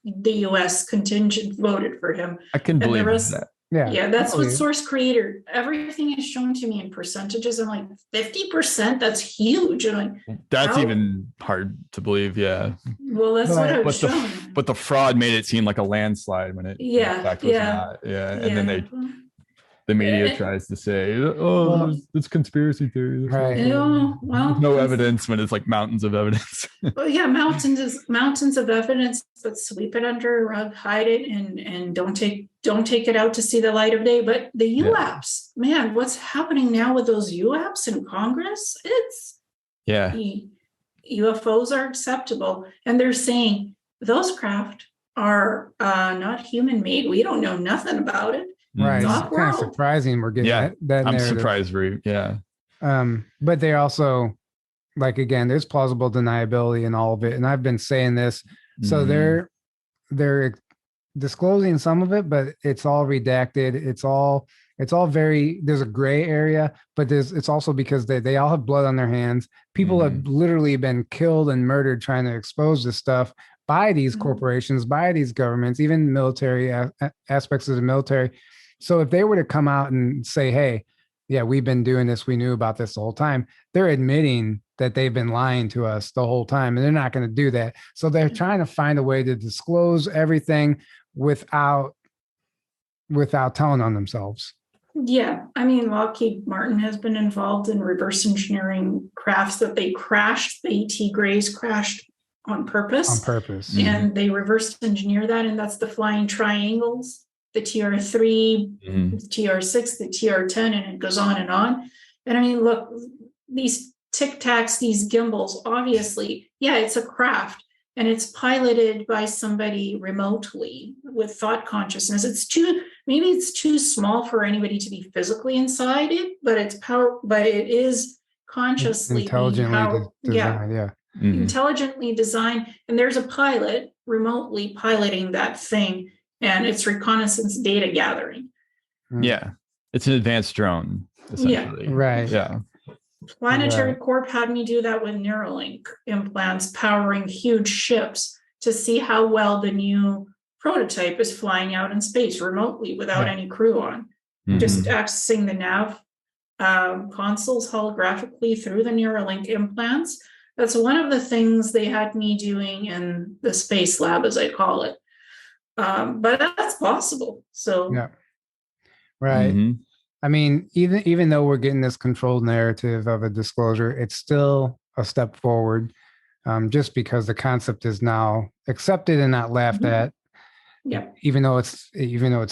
the U.S. contingent voted for him. I can believe that. Yeah, that's what Source Creator, everything is shown to me in percentages. I'm like, 50%, that's huge. And like, that's even hard to believe. Yeah. Well, that's what I was shown. But the fraud made it seem like a landslide when it in fact was not. And then the media tries to say, oh, it's conspiracy theory. Right. Well, no evidence when it's like mountains of evidence. Well, yeah, mountains of evidence, but sweep it under a rug, hide it, and don't take it out to see the light of day. But the UAPs, man, what's happening now with those UAPs in Congress? It's UFOs are acceptable, and they're saying those craft are not human made. We don't know nothing about it. Right. It's kind of surprising we're getting that I'm narrative. surprised But they also, like, again, there's plausible deniability in all of it. And I've been saying this. So they're disclosing some of it, but it's all redacted. It's all very, there's a gray area, but it's also because they all have blood on their hands. People have literally been killed and murdered trying to expose this stuff by these corporations, by these governments, even military aspects of the military. So if they were to come out and say, hey, yeah, we've been doing this, we knew about this the whole time, they're admitting that they've been lying to us the whole time, and they're not going to do that. So they're trying to find a way to disclose everything without telling on themselves. Yeah, I mean, Lockheed Martin has been involved in reverse engineering crafts that they crashed. The ET Greys crashed on purpose. And they reverse engineer that, and that's the flying triangles, the TR3, the TR6, the TR10, and it goes on and on. And I mean, look, these Tic Tacs, these gimbals, obviously, it's a craft, and it's piloted by somebody remotely with thought consciousness. Maybe it's too small for anybody to be physically inside it, but it is consciously intelligently designed. Intelligently designed, and there's a pilot remotely piloting that thing, and it's reconnaissance data gathering. It's an advanced drone, essentially. Planetary Corp had me do that with Neuralink implants powering huge ships to see how well the new prototype is flying out in space remotely without any crew on, just accessing the nav consoles holographically through the Neuralink implants. That's one of the things they had me doing in the space lab, as I call it. But that's possible. So, I mean, even though we're getting this controlled narrative of a disclosure, it's still a step forward, just because the concept is now accepted and not laughed at. Even though it's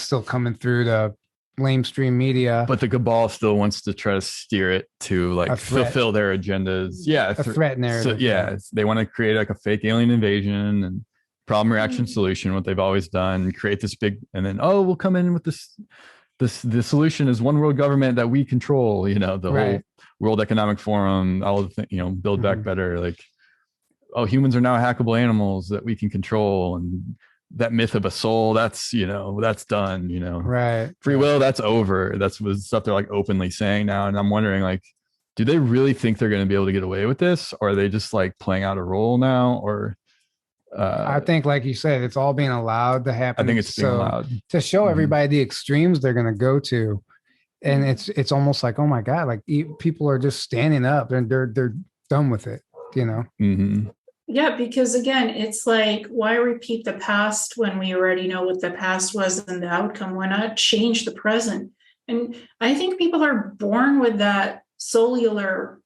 still coming through the lamestream media, but the cabal still wants to try to steer it to like fulfill their agendas. A threat narrative. So, they want to create like a fake alien invasion and problem reaction solution, what they've always done, create this big, and then we'll come in with the solution is one world government that we control. The whole World Economic Forum, all the Build Back Better, like, humans are now hackable animals that we can control, and that myth of a soul, that's done, free will, that's over. That's what stuff they're like openly saying now. And I'm wondering, like, do they really think they're going to be able to get away with this, or are they just like playing out a role now? Or I think, like you said, it's all being allowed to happen. I think it's being allowed to show everybody the extremes they're going to go to. And it's almost like, oh my God, like people are just standing up and they're done with it, Yeah, because again, it's like, why repeat the past when we already know what the past was and the outcome? Why not change the present? And I think people are born with that cellular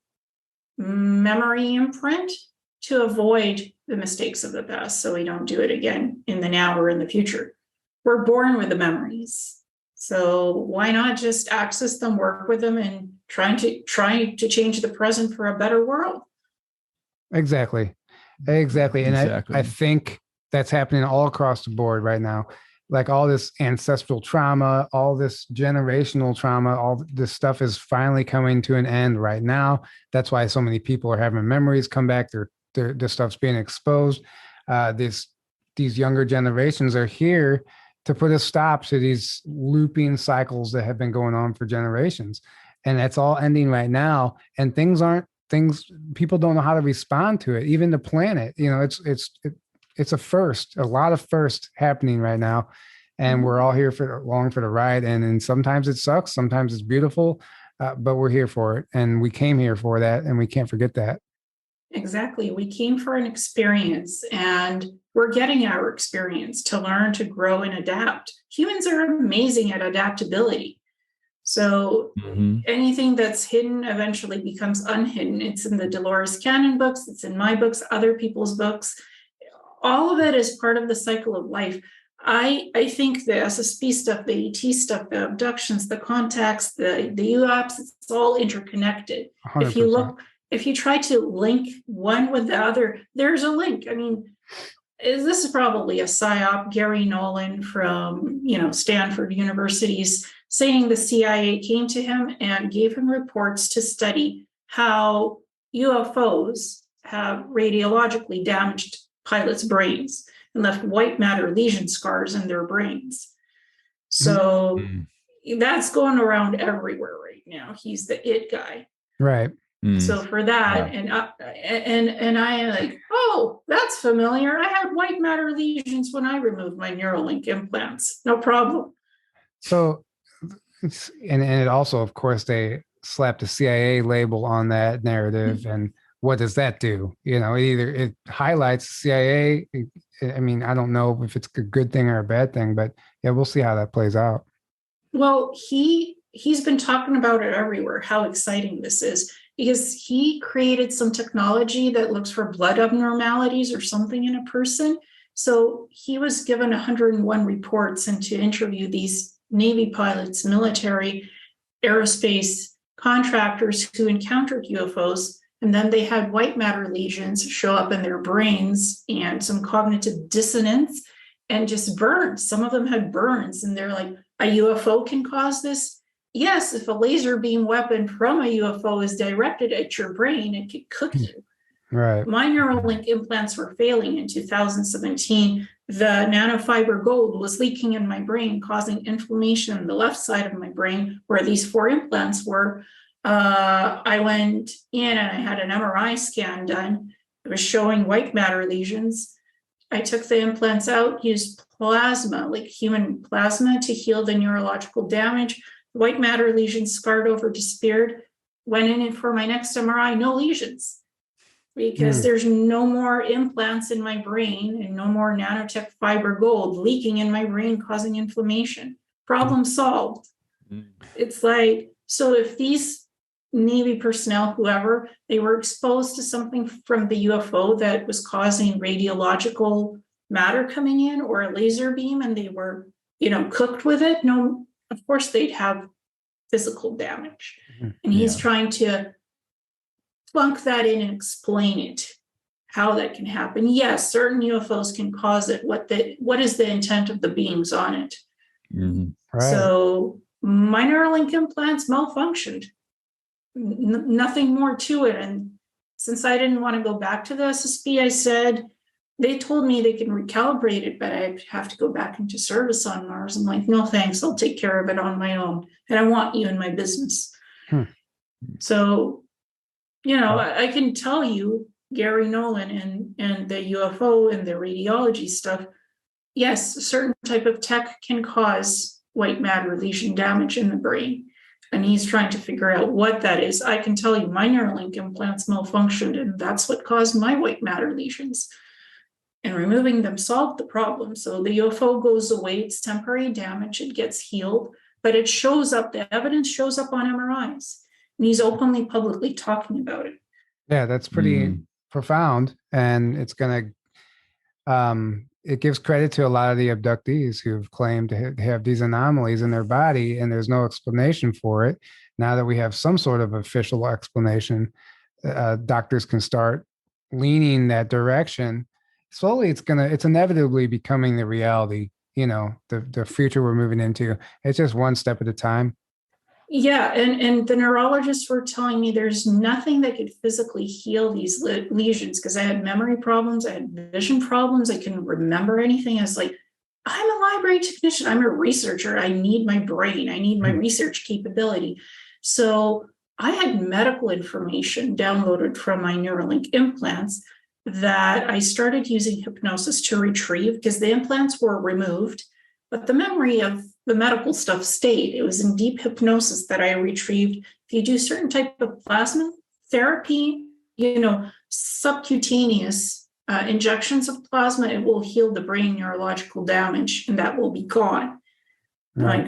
memory imprint to avoid the mistakes of the past, so we don't do it again in the now or in the future. We're born with the memories. So why not just access them, work with them, and try to change the present for a better world? Exactly. And I think that's happening all across the board right now. Like all this ancestral trauma, all this generational trauma, all this stuff is finally coming to an end right now. That's why so many people are having memories come back. Their stuff's being exposed. These younger generations are here to put a stop to these looping cycles that have been going on for generations. And that's all ending right now. And people don't know how to respond to it. Even the planet, it's a first, a lot of first happening right now. And we're all here along for the ride. And sometimes it sucks. Sometimes it's beautiful, but we're here for it. And we came here for that. And we can't forget that. Exactly. We came for an experience, and we're getting our experience to learn, to grow, and adapt. Humans are amazing at adaptability. So anything that's hidden eventually becomes unhidden. It's in the Dolores Cannon books, it's in my books, other people's books. All of it is part of the cycle of life. I think the SSP stuff, the ET stuff, the abductions, the contacts, the UAPs, it's all interconnected. 100%. If you try to link one with the other, there's a link. I mean, this is probably a psyop. Gary Nolan from Stanford University's saying the CIA came to him and gave him reports to study how UFOs have radiologically damaged pilots' brains and left white matter lesion scars in their brains. So that's going around everywhere right now. He's the it guy. Right. So for that, and I like, oh, that's familiar. I had white matter lesions when I removed my Neuralink implants. No problem. So, and it also, of course, they slapped a CIA label on that narrative, and what does that do? It highlights the CIA. I mean, I don't know if it's a good thing or a bad thing, but yeah, we'll see how that plays out. Well, he's been talking about it everywhere, how exciting this is, because he created some technology that looks for blood abnormalities or something in a person. So he was given 101 reports and to interview these Navy pilots, military, aerospace contractors who encountered UFOs. And then they had white matter lesions show up in their brains and some cognitive dissonance and just burns. Some of them had burns, and they're like, a UFO can cause this? Yes, if a laser beam weapon from a UFO is directed at your brain, it could cook you. Right. My Neuralink implants were failing in 2017. The nanofiber gold was leaking in my brain, causing inflammation in the left side of my brain where these 4 implants were. I went in and I had an MRI scan done. It was showing white matter lesions. I took the implants out, used plasma, like human plasma, to heal the neurological damage. White matter lesions scarred over, disappeared. Went in for my next MRI, no lesions, because there's no more implants in my brain and no more nanotech fiber gold leaking in my brain, causing inflammation. Problem solved. It's like, so if these Navy personnel, whoever, they were exposed to something from the UFO that was causing radiological matter coming in or a laser beam, and they were, cooked with it, no, of course they'd have physical damage. And he's trying to plunk that in and explain it, how that can happen. Yes, certain UFOs can cause it. What is the intent of the beams on it? Right. So my Neuralink implants malfunctioned. Nothing more to it. And since I didn't want to go back to the SSB, I said, they told me they can recalibrate it, but I have to go back into service on Mars. I'm like, no, thanks. I'll take care of it on my own. And I want you in my business. So, I can tell you, Gary Nolan and the UFO and the radiology stuff, yes, a certain type of tech can cause white matter lesion damage in the brain. And he's trying to figure out what that is. I can tell you my Neuralink implants malfunctioned, and that's what caused my white matter lesions. And removing them solved the problem. So the UFO goes away, it's temporary damage, it gets healed, but it shows up, the evidence shows up on MRIs. And he's openly, publicly talking about it. Yeah, that's pretty profound. And it's going to, it gives credit to a lot of the abductees who've claimed to have these anomalies in their body, and there's no explanation for it. Now that we have some sort of official explanation, doctors can start leaning that direction. Slowly, it's inevitably becoming the reality, the future we're moving into. It's just one step at a time. Yeah, and the neurologists were telling me there's nothing that could physically heal these lesions, because I had memory problems, I had vision problems, I couldn't remember anything. I was like, I'm a library technician, I'm a researcher, I need my brain, I need my research capability. So I had medical information downloaded from my Neuralink implants that I started using hypnosis to retrieve, because the implants were removed, but the memory of the medical stuff stayed. It was in deep hypnosis that I retrieved. If you do certain type of plasma therapy, subcutaneous injections of plasma, it will heal the brain neurological damage, and that will be gone. Right.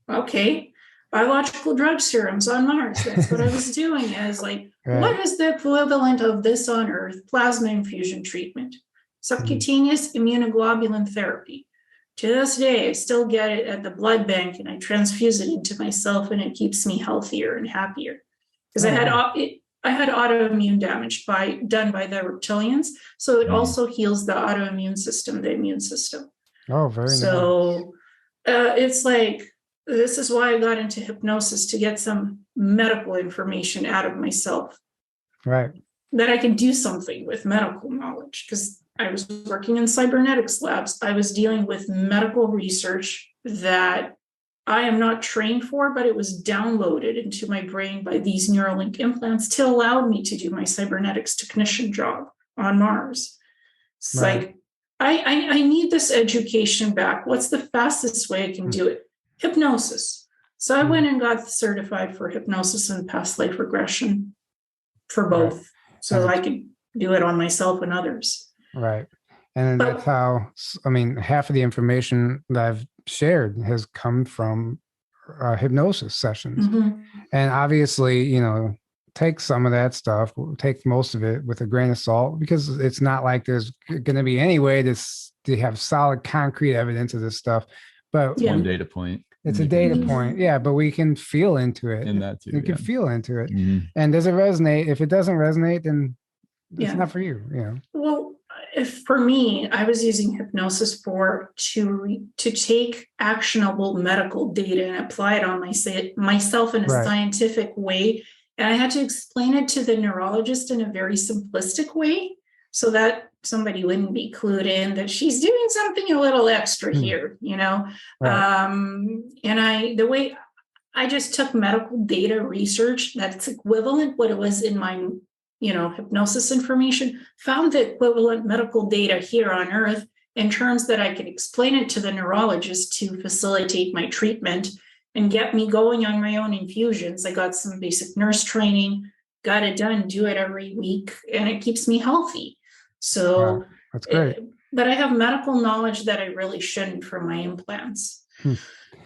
Like, okay. biological drug serums on Mars. That's what I was doing. Is like, Right. what is the equivalent of this on Earth? Plasma infusion treatment, subcutaneous immunoglobulin therapy. To this day, I still get it at the blood bank, and I transfuse it into myself, and it keeps me healthier and happier. Because I had autoimmune damage done by the reptilians, so it also heals the autoimmune system, the immune system. Oh, very nice. So it's like, this is why I got into hypnosis, to get some medical information out of myself. Right. That I can do something with medical knowledge, because I was working in cybernetics labs. I was dealing with medical research that I am not trained for, but it was downloaded into my brain by these Neuralink implants to allow me to do my cybernetics technician job on Mars. It's like, I need this education back. What's the fastest way I can do it? Hypnosis. So I went and got certified for hypnosis and past life regression for both, so I could do it on myself and others. Right. And that's how, I mean, half of the information that I've shared has come from hypnosis sessions. And obviously, you know, take some of that stuff, take most of it with a grain of salt, because it's not like there's going to be any way to have solid concrete evidence of this stuff. But one data point. It's a data point. Yeah, but we can feel into it. In that too. You can feel into it. And does it resonate? If it doesn't resonate, then it's not for you. Yeah. Well, if for me, I was using hypnosis to take actionable medical data and apply it on myself in a scientific way. And I had to explain it to the neurologist in a very simplistic way, so that somebody wouldn't be clued in that she's doing something a little extra here, you know? And the way I just took medical data research that's equivalent what it was in my, you know, hypnosis information, found the equivalent medical data here on Earth in terms that I could explain it to the neurologist to facilitate my treatment and get me going on my own infusions. I got some basic nurse training, got it done, do it every week, and it keeps me healthy. So that's great. But I have medical knowledge that I really shouldn't for my implants.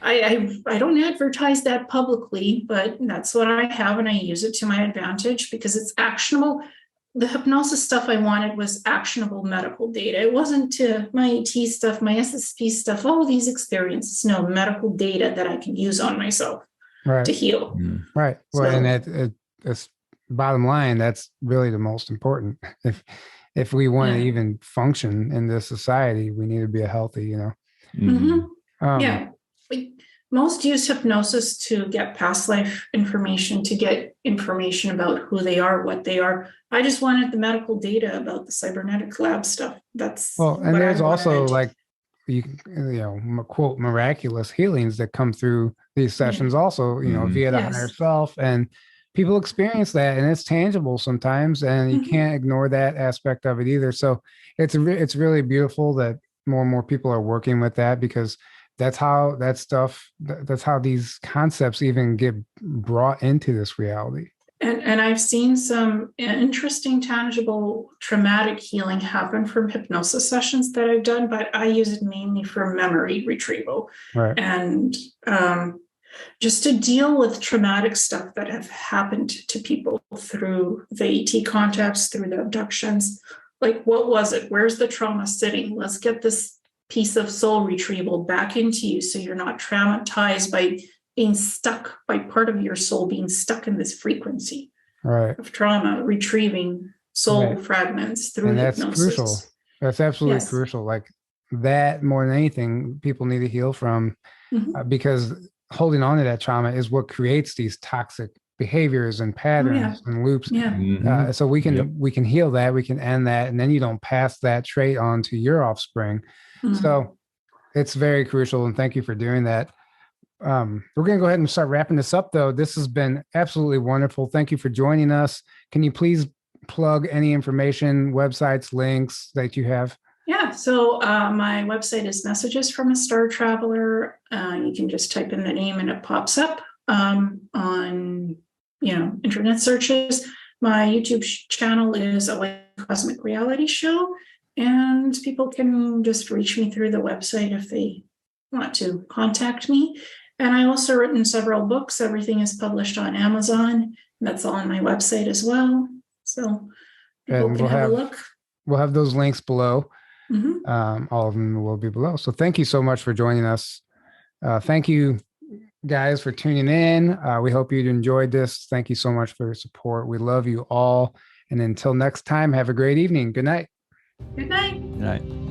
I don't advertise that publicly, but that's what I have, and I use it to my advantage because it's actionable. The hypnosis stuff I wanted was actionable medical data. It wasn't my AT stuff, my SSP stuff, these experiences. No, medical data that I can use on myself to heal. Right. Well, and it's bottom line, that's really the most important. If we want to even function in this society, we need to be healthy, you know? Most use hypnosis to get past life information, to get information about who they are, what they are. I just wanted the medical data about the cybernetic lab stuff. That's and there's also like, you know, quote, miraculous healings that come through these sessions also, you know, via the higher self, and people experience that, and it's tangible sometimes, and you can't ignore that aspect of it either. So it's really beautiful that more and more people are working with that, because that's how these concepts even get brought into this reality. And I've seen some interesting, tangible, traumatic healing happen from hypnosis sessions that I've done, but I use it mainly for memory retrieval. And just to deal with traumatic stuff that have happened to people through the AT contacts, through the abductions. Like, what was it? Where's the trauma sitting? Let's get this piece of soul retrieval back into you, so you're not traumatized by being stuck, by part of your soul being stuck in this frequency of trauma, retrieving soul fragments through hypnosis. That's crucial. That's absolutely crucial. Like that, more than anything, people need to heal from, because holding on to that trauma is what creates these toxic behaviors and patterns and loops. So we can heal that, we can end that, and then you don't pass that trait on to your offspring. So it's very crucial, and thank you for doing that. We're going to go ahead and start wrapping this up, though. This has been absolutely wonderful. Thank you for joining us. Can you please plug any information, websites, links that you have? Yeah, so my website is Messages from a Star Traveler. You can just type in the name and it pops up on internet searches. My YouTube channel is a Cosmic Reality Show, and people can just reach me through the website if they want to contact me. And I also written several books. Everything is published on Amazon. That's all on my website as well. So people can have a look. We'll have those links below. All of them will be below. So thank you so much for joining us. Thank you guys for tuning in. We hope you enjoyed this. Thank you so much for your support. We love you all. And until next time, have a great evening. Good night. Good night. Good night.